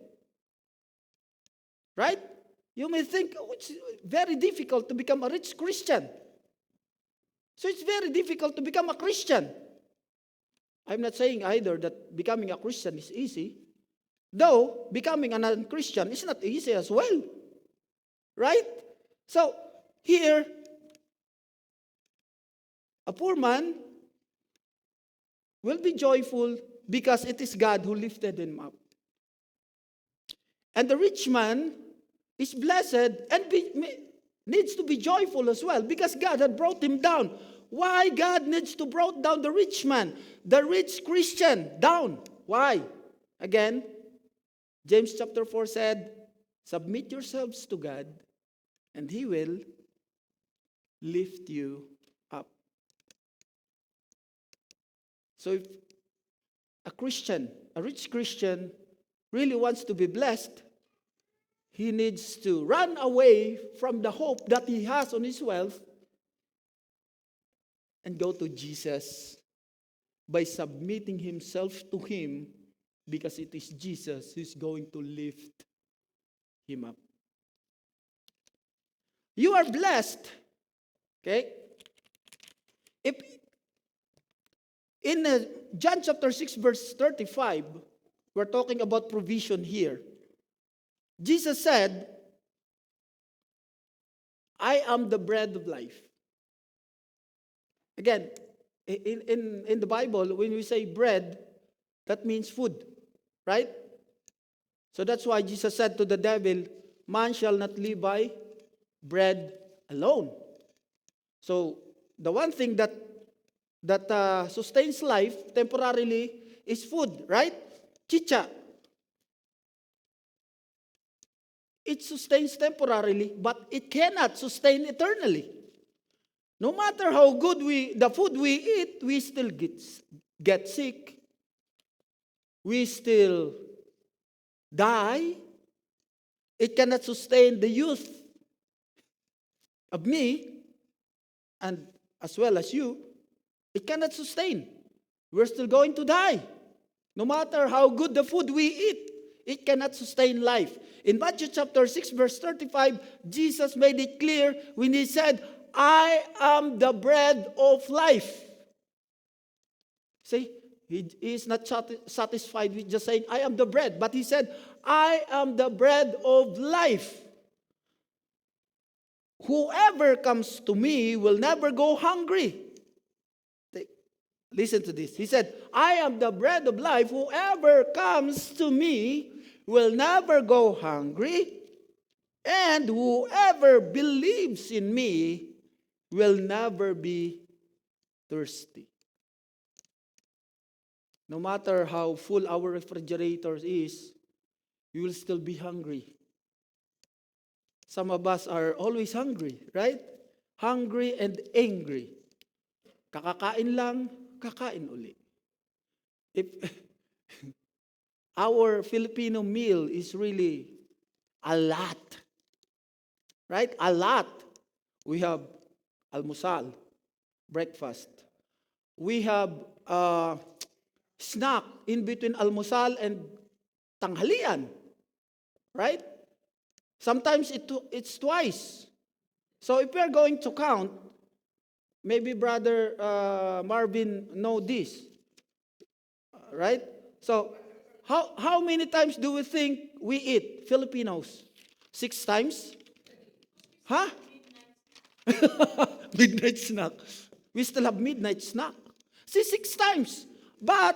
Right? You may think, it's very difficult to become a rich Christian. So it's very difficult to become a Christian. I'm not saying either that becoming a Christian is easy. Though, becoming a non-Christian is not easy as well. Right? So, here, a poor man will be joyful because it is God who lifted him up. And the rich man is blessed and needs to be joyful as well because God had brought him down. Why God needs to brought down the rich man, the rich Christian, down? Why? Again, James chapter 4 said, submit yourselves to God and He will lift you up. So if a Christian, a rich Christian, really wants to be blessed, he needs to run away from the hope that he has on his wealth and go to Jesus by submitting himself to Him, because it is Jesus who's going to lift him up. You are blessed. Okay? If in John chapter 6 verse 35, we're talking about provision here. Jesus said, I am the bread of life. Again, in the Bible, when we say bread, that means food, right? So that's why Jesus said to the devil, man shall not live by bread alone. So the one thing that sustains life temporarily is food, right? Chicha. It sustains temporarily, but it cannot sustain eternally. No matter how good the food we eat, we still get sick. We still die. It cannot sustain the youth of me, and as well as you. It cannot sustain. We're still going to die. No matter how good the food we eat, it cannot sustain life. In Matthew chapter 6, verse 35, Jesus made it clear when He said, I am the bread of life. See, He is not satisfied with just saying, I am the bread. But He said, I am the bread of life. Whoever comes to me will never go hungry. Listen to this. He said, I am the bread of life. Whoever comes to me will never go hungry. And whoever believes in me will never be thirsty. No matter how full our refrigerator is, you will still be hungry. Some of us are always hungry, right? Hungry and angry. Kakakain lang, kakain uli. If our Filipino meal is really a lot, right? A lot. We have almusal, breakfast. We have snack in between almusal and tanghalian, right? Sometimes it's twice. So if we are going to count, maybe Brother Marvin know this, right? So how many times do we think we eat, Filipinos? 6 times? Huh? Midnight snack. We still have midnight snack. See, 6 times. But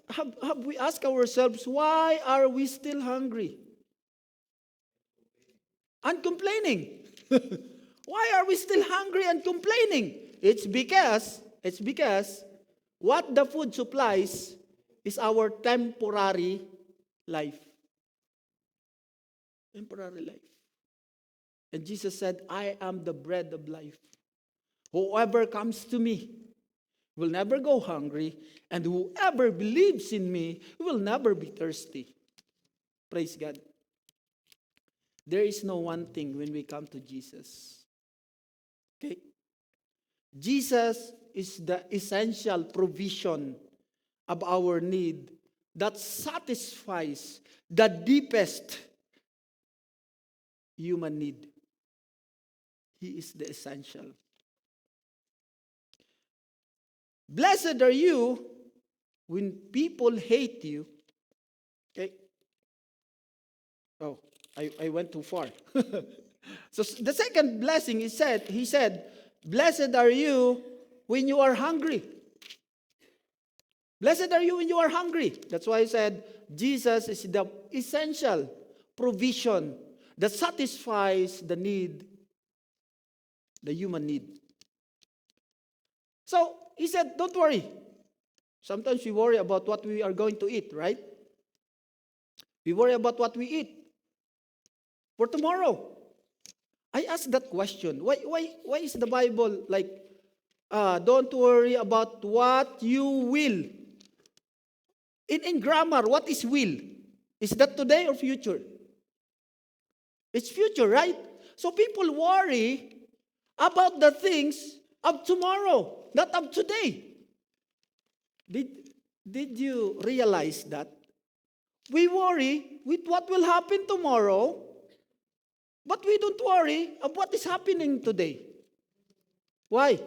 have we asked ourselves, why are we still hungry? And complaining. Why are we still hungry and complaining? It's because what the food supplies is our temporary life. Temporary life. And Jesus said, I am the bread of life. Whoever comes to me will never go hungry, and whoever believes in me will never be thirsty. Praise God. There is no one thing when we come to Jesus. Okay? Jesus is the essential provision of our need that satisfies the deepest human need. He is the essential. Blessed are you when people hate you. Okay? Oh, I went too far. So the second blessing he said, blessed are you when you are hungry. Blessed are you when you are hungry. That's why I said Jesus is the essential provision that satisfies the need, the human need. So he said, don't worry. Sometimes we worry about what we are going to eat, right? We worry about what we eat for tomorrow. I asked that question. Why is the Bible like, don't worry about what you will? In grammar, what is will? Is that today or future? It's future, right? So people worry about the things of tomorrow, not of today. Did you realize that? We worry with what will happen tomorrow, but we don't worry of what is happening today. Why?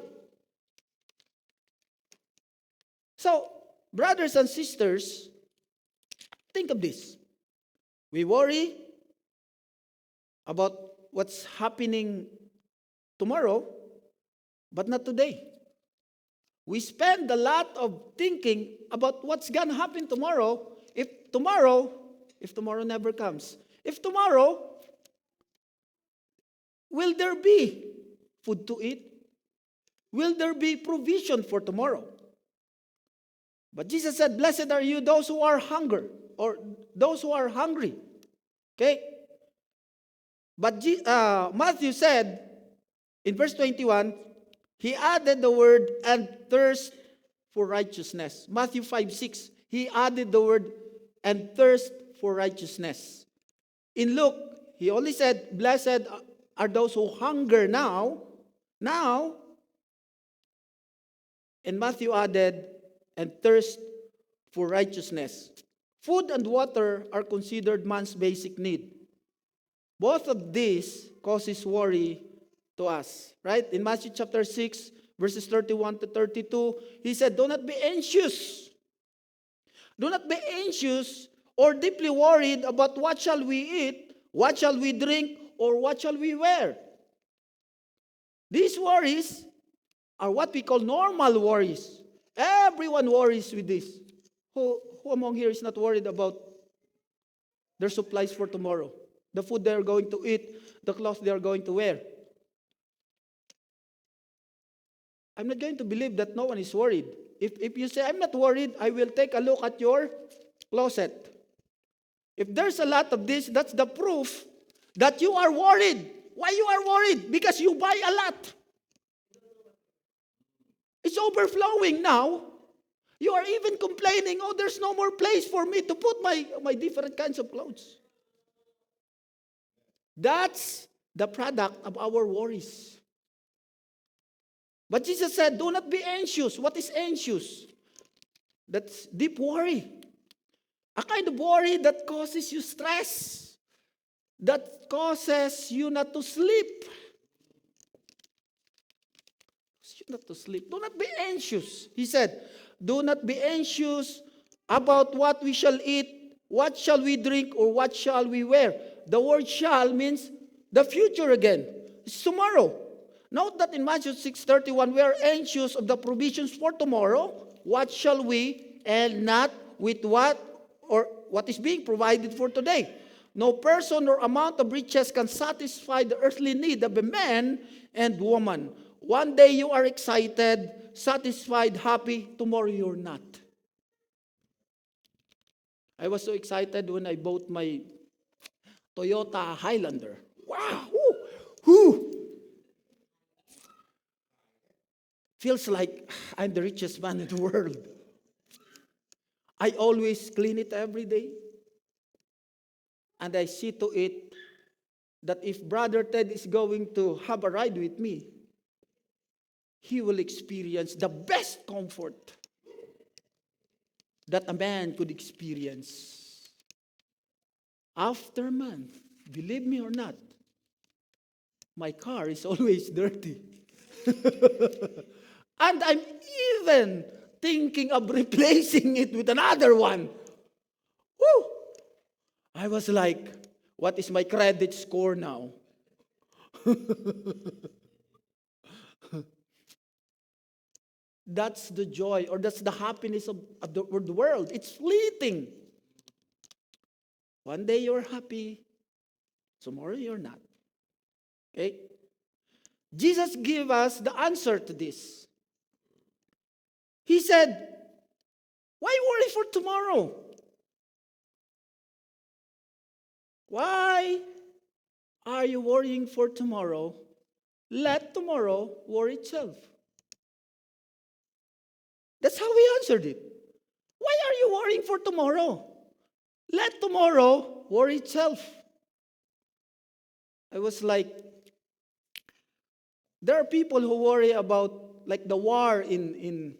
So, brothers and sisters, think of this. We worry about what's happening tomorrow, but not today. We spend a lot of thinking about what's going to happen tomorrow if tomorrow never comes. If tomorrow, will there be food to eat? Will there be provision for tomorrow? But Jesus said, blessed are you those who are hungry, or those who are hungry. Okay? But Matthew said, in verse 21, he added the word, and thirst for righteousness. Matthew 5:6, he added the word, and thirst for righteousness. In Luke, he only said, blessed are those who hunger now. And Matthew added, and thirst for righteousness. Food and water are considered man's basic need. Both of these causes worry to us, right? In Matthew chapter 6, verses 31 to 32, he said, do not be anxious. Do not be anxious or deeply worried about what shall we eat, what shall we drink, or what shall we wear. These worries are what we call normal worries. Everyone worries with this. Who among here is not worried about their supplies for tomorrow, the food they are going to eat, the clothes they are going to wear. I'm not going to believe that no one is worried. If you say, I'm not worried, I will take a look at your closet. If there's a lot of this, that's the proof that you are worried. Why you are worried? Because you buy a lot. It's overflowing now. You are even complaining, oh, there's no more place for me to put my different kinds of clothes. That's the product of our worries. But Jesus said, do not be anxious. What is anxious? That's deep worry. A kind of worry that causes you stress. That causes you not to sleep. Not to sleep. Do not be anxious. He said, do not be anxious about what we shall eat, what shall we drink, or what shall we wear. The word shall means the future again. It's tomorrow. Note that in Matthew 6:31, we are anxious of the provisions for tomorrow. What shall we, and not with what or what is being provided for today. No person or amount of riches can satisfy the earthly need of a man and woman. One day you are excited, satisfied, happy. Tomorrow you're not. I was so excited when I bought my Toyota Highlander. Wow! Woo! Feels like I'm the richest man in the world. I always clean it every day. And I see to it that if Brother Ted is going to have a ride with me, he will experience the best comfort that a man could experience. After a month, believe me or not, my car is always dirty. And I'm even thinking of replacing it with another one. Woo! I was like, what is my credit score now? That's the joy, or that's the happiness of the world. It's fleeting. One day you're happy, tomorrow you're not. Okay? Jesus gave us the answer to this. He said, why worry for tomorrow? Why are you worrying for tomorrow? Let tomorrow worry itself. That's how we answered it. Why are you worrying for tomorrow? Let tomorrow worry itself. I was like, there are people who worry about like the war in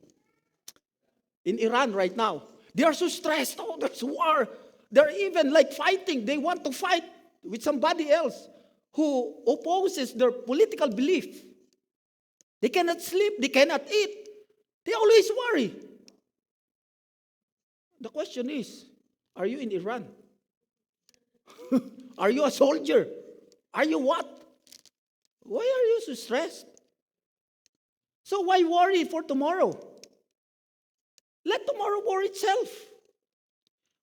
Iran right now. They are so stressed. Oh, there's war. They're even like fighting. They want to fight with somebody else who opposes their political belief. They cannot sleep. They cannot eat. They always worry. The question is, are you in Iran? Are you a soldier? Are you what? Why are you so stressed? So why worry for tomorrow? Let tomorrow worry itself.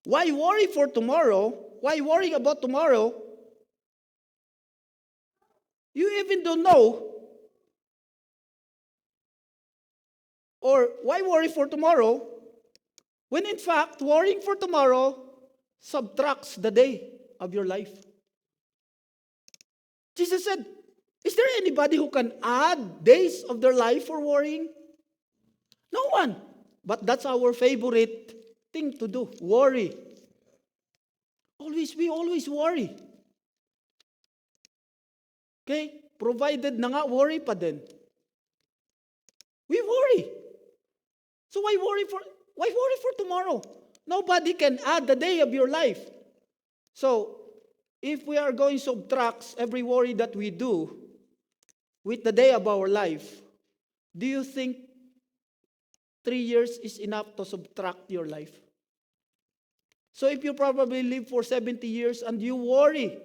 Why worry for tomorrow? Why worry about tomorrow? You even don't know. Or why worry for tomorrow when in fact worrying for tomorrow subtracts the day of your life? Jesus said, is there anybody who can add days of their life for worrying? No one. But that's our favorite thing to do, worry. We always worry. Okay? Provided na nga, worry pa din. We worry. So why worry for tomorrow? Nobody can add the day of your life. So, if we are going to subtract every worry that we do with the day of our life, do you think 3 years is enough to subtract your life? So if you probably live for 70 years and you worry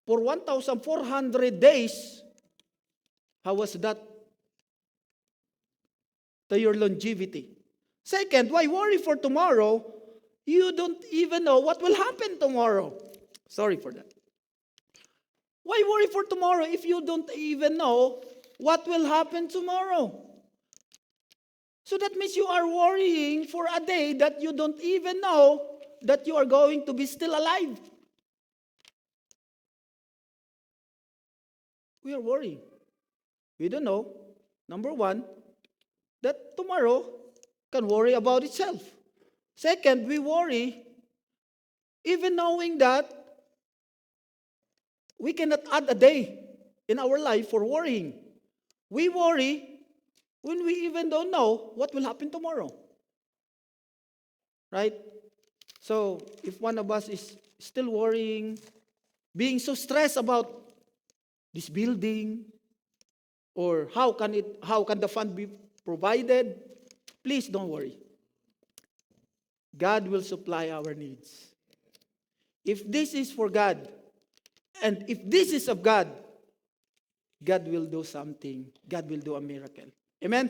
for 1,400 days, how was that to your longevity? Second, why worry for tomorrow You don't even know what will happen tomorrow. Sorry for that. Why worry for tomorrow if you don't even know what will happen tomorrow? So that means you are worrying for a day that you don't even know that you are going to be still alive. We are worrying. We don't know, number one, that tomorrow can worry about itself. Second, we worry even knowing that we cannot add a day in our life for worrying. We worry when we even don't know what will happen tomorrow. Right? So, if one of us is still worrying, being so stressed about this building, or how can the fund be provided, please don't worry. God will supply our needs. If this is for God, and if this is of God, God will do something. God will do a miracle. Amen?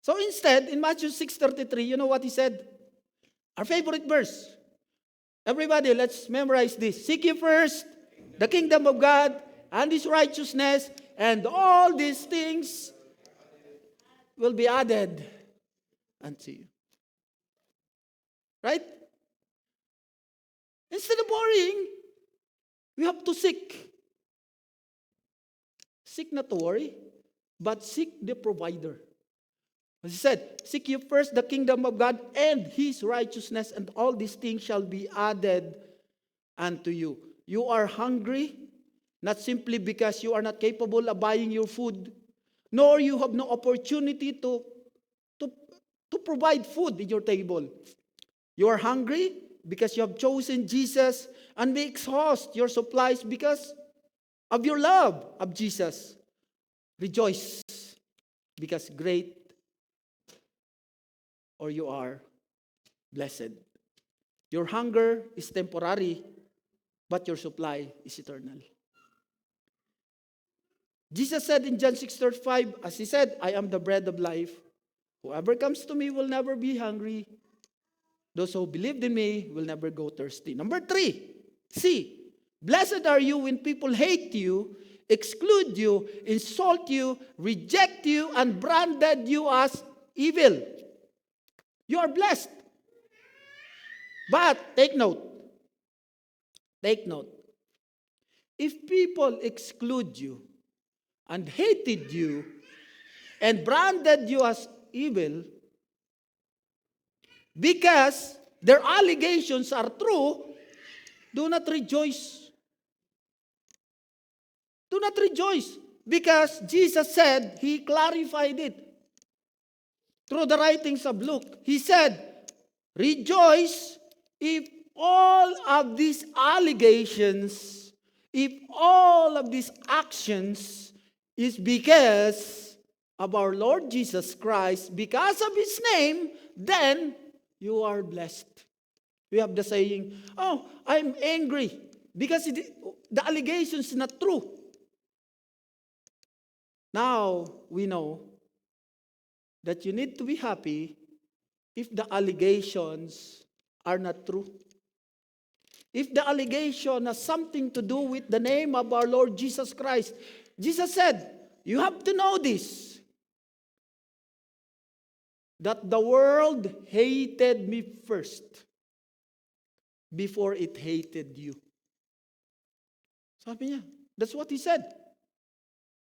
So instead, in Matthew 6:33, you know what he said? Our favorite verse. Everybody, let's memorize this. Seek ye first the kingdom of God and His righteousness, and all these things will be added unto you. Right? Instead of worrying, we have to seek. Seek not to worry, but seek the provider. As he said, seek ye first the kingdom of God and His righteousness, and all these things shall be added unto you. You are hungry, not simply because you are not capable of buying your food, nor you have no opportunity to provide food in your table. You are hungry because you have chosen Jesus, and may exhaust your supplies because of your love of Jesus. Rejoice, because great or you are blessed. Your hunger is temporary, but your supply is eternal. Jesus said in John 6:35, as He said, I am the bread of life. Whoever comes to me will never be hungry. Those who believe in me will never go thirsty. Number 3, C. Blessed are you when people hate you, exclude you, insult you, reject you, and branded you as evil. You are blessed. But take note. If people exclude you and hated you and branded you as evil because their allegations are true, do not rejoice. Do not rejoice, because Jesus said, He clarified it through the writings of Luke. He said, rejoice if all of these allegations, if all of these actions is because of our Lord Jesus Christ, because of His name, then you are blessed. We have the saying, oh, I'm angry because the allegation is not true. Now we know that you need to be happy if the allegations are not true. If the allegation has something to do with the name of our Lord Jesus Christ. Jesus said, you have to know this, that the world hated me first before it hated you. Sabi niya, that's what He said.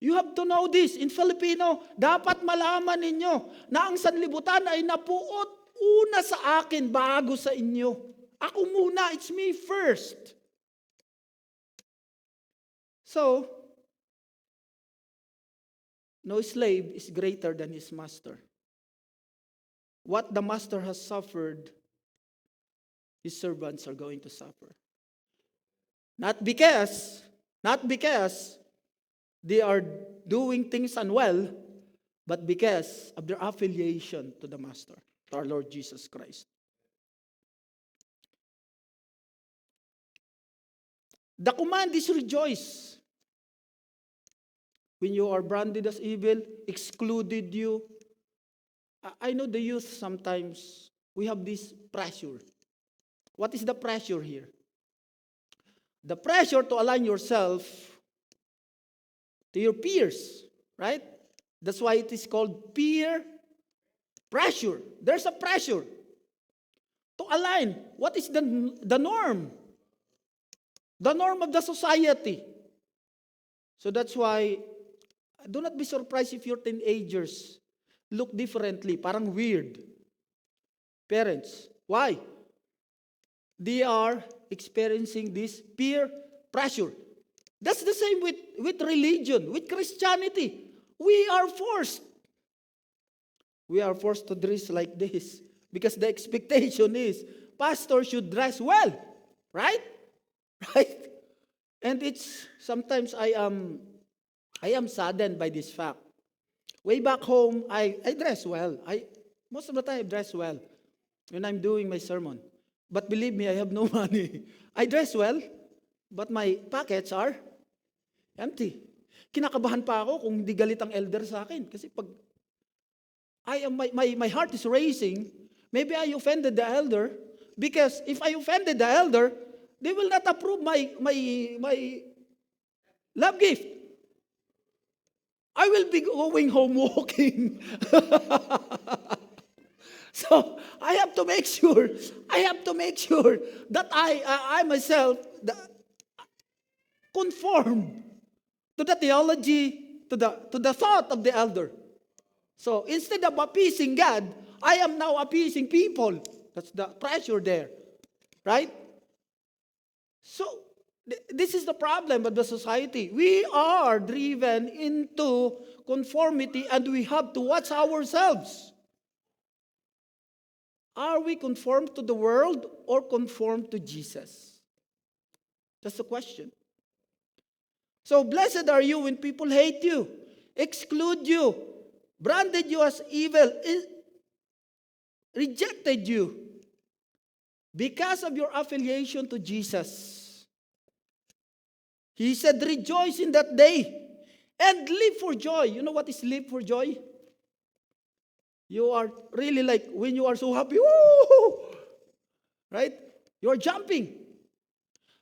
You have to know this. In Filipino, dapat malaman ninyo na ang sanlibutan ay napuot una sa akin bago sa inyo. Ako muna, it's me first. So, no slave is greater than his master. What the master has suffered, his servants are going to suffer. Not because they are doing things unwell, but because of their affiliation to the Master, to our Lord Jesus Christ. The command is rejoice. When you are branded as evil, excluded you. I know the youth sometimes we have this pressure. What is the pressure here? The pressure to align yourself to your peers, right? That's why it is called peer pressure. There's a pressure to align. What is the norm? The norm of the society. So that's why, do not be surprised if your teenagers look differently, parang weird. Parents, why? They are experiencing this peer pressure. That's the same with religion, with Christianity. We are forced. We are forced to dress like this because the expectation is pastor should dress well, right? Right? And it's sometimes I am saddened by this fact. Way back home, I dress well. Most of the time I dress well when I'm doing my sermon. But believe me, I have no money. I dress well, but my pockets are empty. Kinakabahan pa ako kung hindi galit ang elder sa akin. Kasi pag my heart is racing, maybe I offended the elder, because if I offended the elder, they will not approve my love gift. I will be going home walking. So I have to make sure that I myself conform to the theology, to the thought of the elder. So instead of appeasing God, I am now appeasing people. That's the pressure there, right? So this is the problem of the society. We are driven into conformity, and we have to watch ourselves. Are we conformed to the world or conformed to Jesus? That's the question. So blessed are you when people hate you, exclude you, branded you as evil, rejected you because of your affiliation to Jesus. He said, rejoice in that day and live for joy. You know what is live for joy? You are really like when you are so happy, woo, right? You are jumping.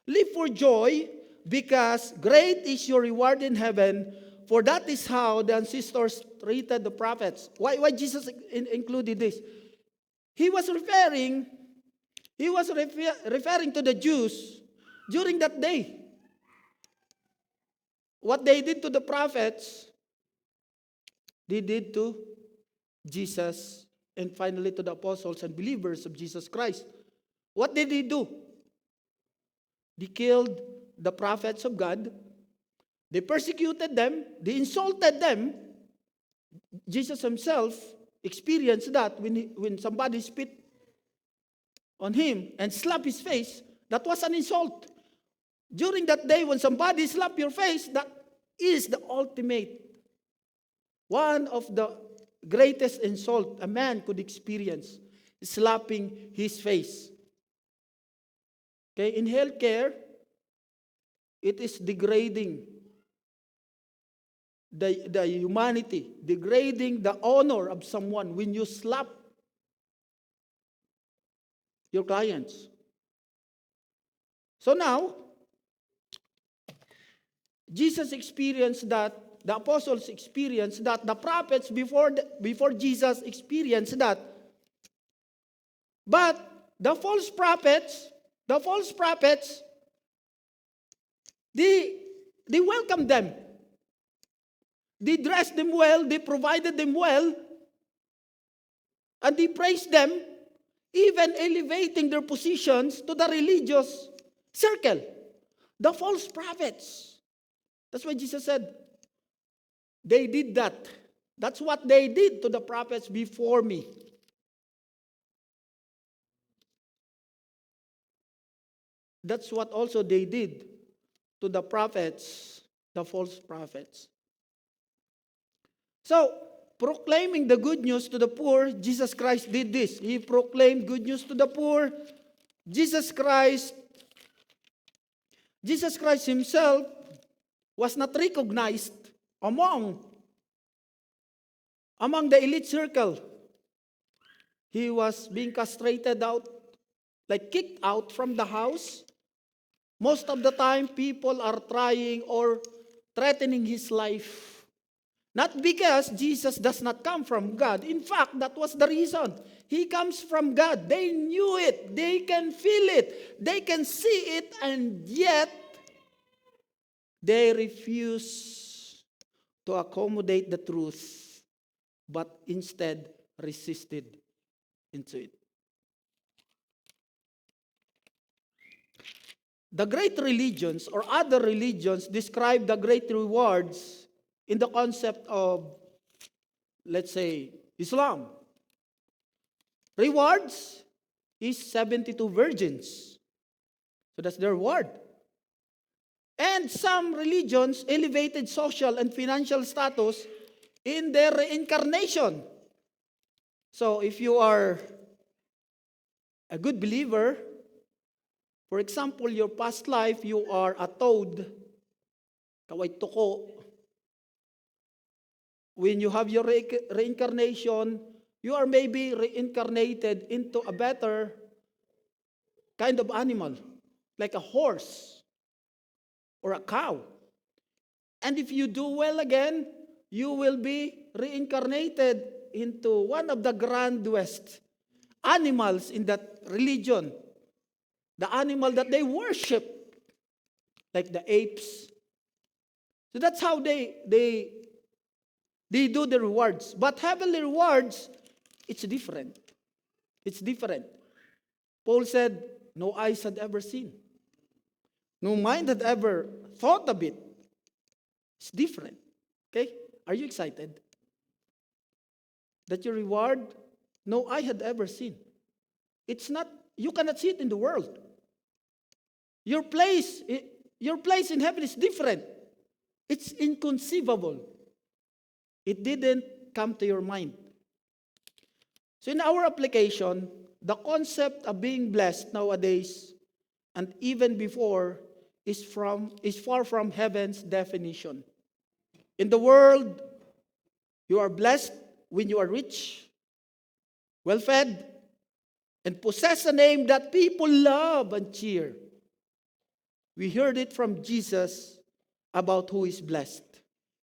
Live for joy, because great is your reward in heaven, for that is how the ancestors treated the prophets. Why Jesus included this? He was referring to the Jews during that day. What they did to the prophets, they did to Jesus, and finally to the apostles and believers of Jesus Christ. What did they do? They killed the prophets of God. They persecuted them. They insulted them. Jesus himself experienced that when somebody spit on him and slapped his face. That was an insult. During that day, when somebody slapped your face, that is the ultimate, one of the greatest insult a man could experience, slapping his face. Okay, in healthcare, it is degrading the humanity, degrading the honor of someone when you slap your clients. So now, Jesus experienced that, the apostles experienced that, the prophets before Jesus experienced that. But the false prophets, they welcomed them. They dressed them well, they provided them well, and they praised them, even elevating their positions to the religious circle. The false prophets. That's why Jesus said, they did that. That's what they did to the prophets before me. That's what also they did to the prophets, the false prophets. So, proclaiming the good news to the poor, Jesus Christ did this. He proclaimed good news to the poor. Jesus Christ himself was not recognized among the elite circle. He was being castrated out, like kicked out from the house. Most of the time, people are trying or threatening his life. Not because Jesus does not come from God. In fact, that was the reason. He comes from God. They knew it. They can feel it. They can see it. And yet, they refuse to accommodate the truth, but instead resisted into it. The great religions or other religions describe the great rewards in the concept of, let's say, Islam. Rewards is 72 virgins. So that's their reward. And some religions elevated social and financial status in their reincarnation. So if you are a good believer, for example, your past life, you are a toad, kaway tuko. When you have your reincarnation, you are maybe reincarnated into a better kind of animal, like a horse or a cow. And if you do well again, you will be reincarnated into one of the grandest animals in that religion. The animal that they worship, like the apes. So that's how they do the rewards. But heavenly rewards, it's different. It's different. Paul said, no eyes had ever seen. No mind had ever thought of it. It's different. Okay? Are you excited? That your reward, no eye had ever seen. It's not, you cannot see it in the world. Your place in heaven is different. It's inconceivable. It didn't come to your mind. So in our application, the concept of being blessed nowadays and even before is far from heaven's definition. In the world, you are blessed when you are rich, well-fed, and possess a name that people love and cheer. We heard it from Jesus about who is blessed.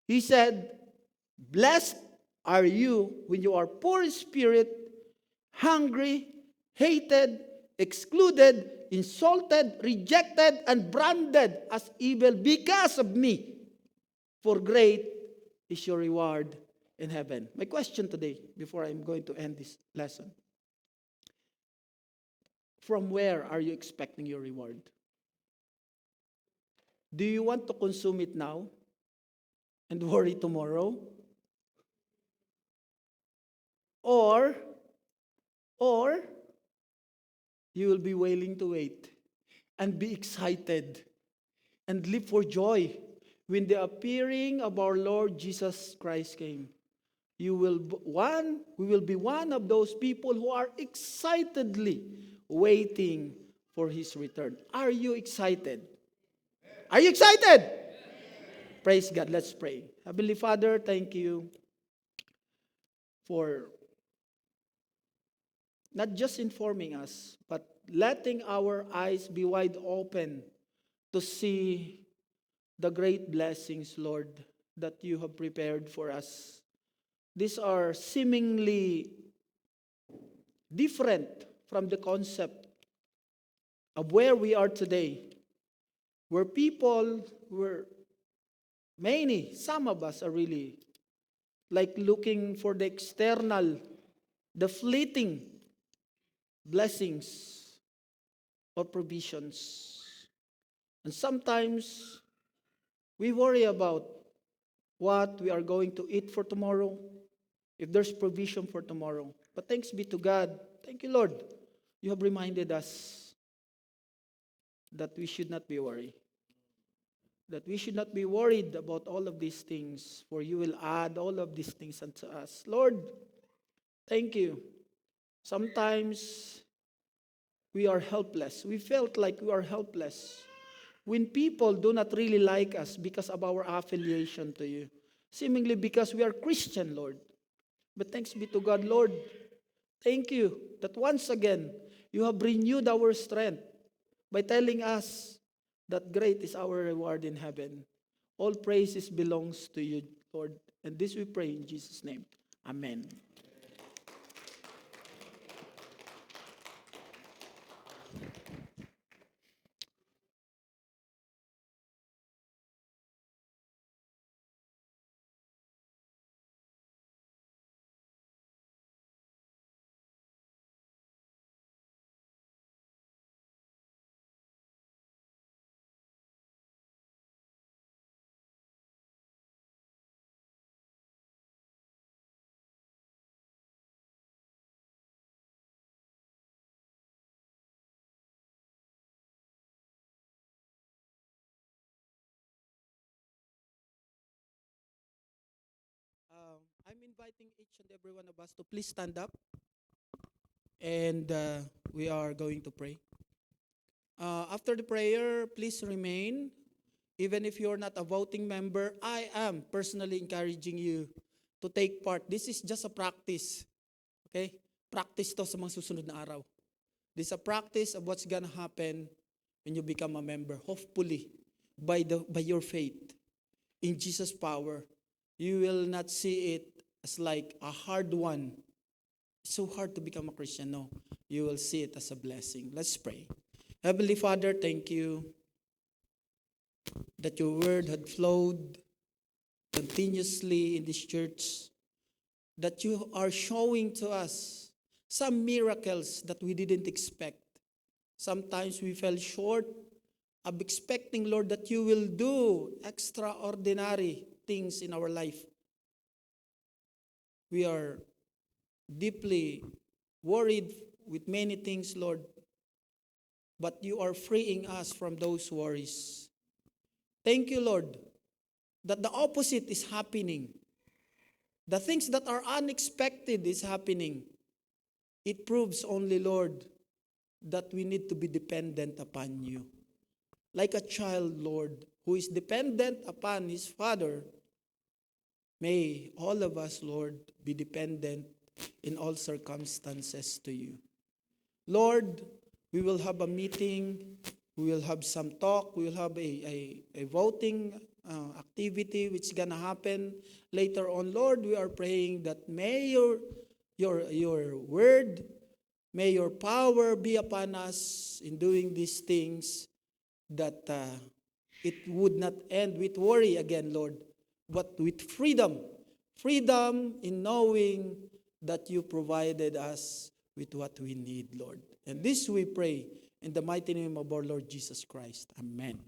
He said, blessed are you when you are poor in spirit, hungry, hated, excluded, insulted, rejected, and branded as evil because of me. For great is your reward in heaven. My question today, before I'm going to end this lesson. From where are you expecting your reward? Do you want to consume it now and worry tomorrow? Or you will be willing to wait and be excited and live for joy when the appearing of our Lord Jesus Christ came. We will be one of those people who are excitedly waiting for His return. Are you excited? Are you excited? Praise God. Let's pray. Heavenly Father, thank you for not just informing us, but letting our eyes be wide open to see the great blessings, Lord, that you have prepared for us. These are seemingly different from the concept of where we are today, where some of us are really like looking for the external, the fleeting blessings or provisions. And sometimes we worry about what we are going to eat for tomorrow, if there's provision for tomorrow. But thanks be to God. Thank you, Lord. You have reminded us that we should not be worried. That we should not be worried about all of these things, for you will add all of these things unto us. Lord, thank you. Sometimes we are helpless. We felt like we are helpless when people do not really like us because of our affiliation to you, seemingly because we are Christian, Lord. But thanks be to God, Lord, Thank you that once again you have renewed our strength by telling us that great is our reward in heaven. All praises belongs to you, Lord. And this we pray in Jesus' name. Amen. I'm inviting each and every one of us to please stand up, and we are going to pray. After the prayer, please remain. Even if you're not a voting member, I am personally encouraging you to take part. This is just a practice. Okay? Practice to sa mga susunod na araw. This is a practice of what's gonna happen when you become a member. Hopefully, by your faith in Jesus' power, you will not see it as like a hard one. It's so hard to become a Christian. No, you will see it as a blessing. Let's pray. Heavenly Father, thank you that your word had flowed continuously in this church, that you are showing to us some miracles that we didn't expect. Sometimes we fell short of expecting, Lord, that you will do extraordinary things in our life. We are deeply worried with many things, Lord, but you are freeing us from those worries. Thank you, Lord, that the opposite is happening. The things that are unexpected is happening. It proves only, Lord, that we need to be dependent upon you. Like a child, Lord, who is dependent upon his father, may all of us, Lord, be dependent in all circumstances to you. Lord, we will have a meeting, we will have some talk, we will have a voting activity which is gonna happen later on. Lord, we are praying that may your word, may your power be upon us in doing these things, that it would not end with worry again, Lord, but with freedom. Freedom in knowing that you provided us with what we need, Lord. And this we pray in the mighty name of our Lord Jesus Christ. Amen.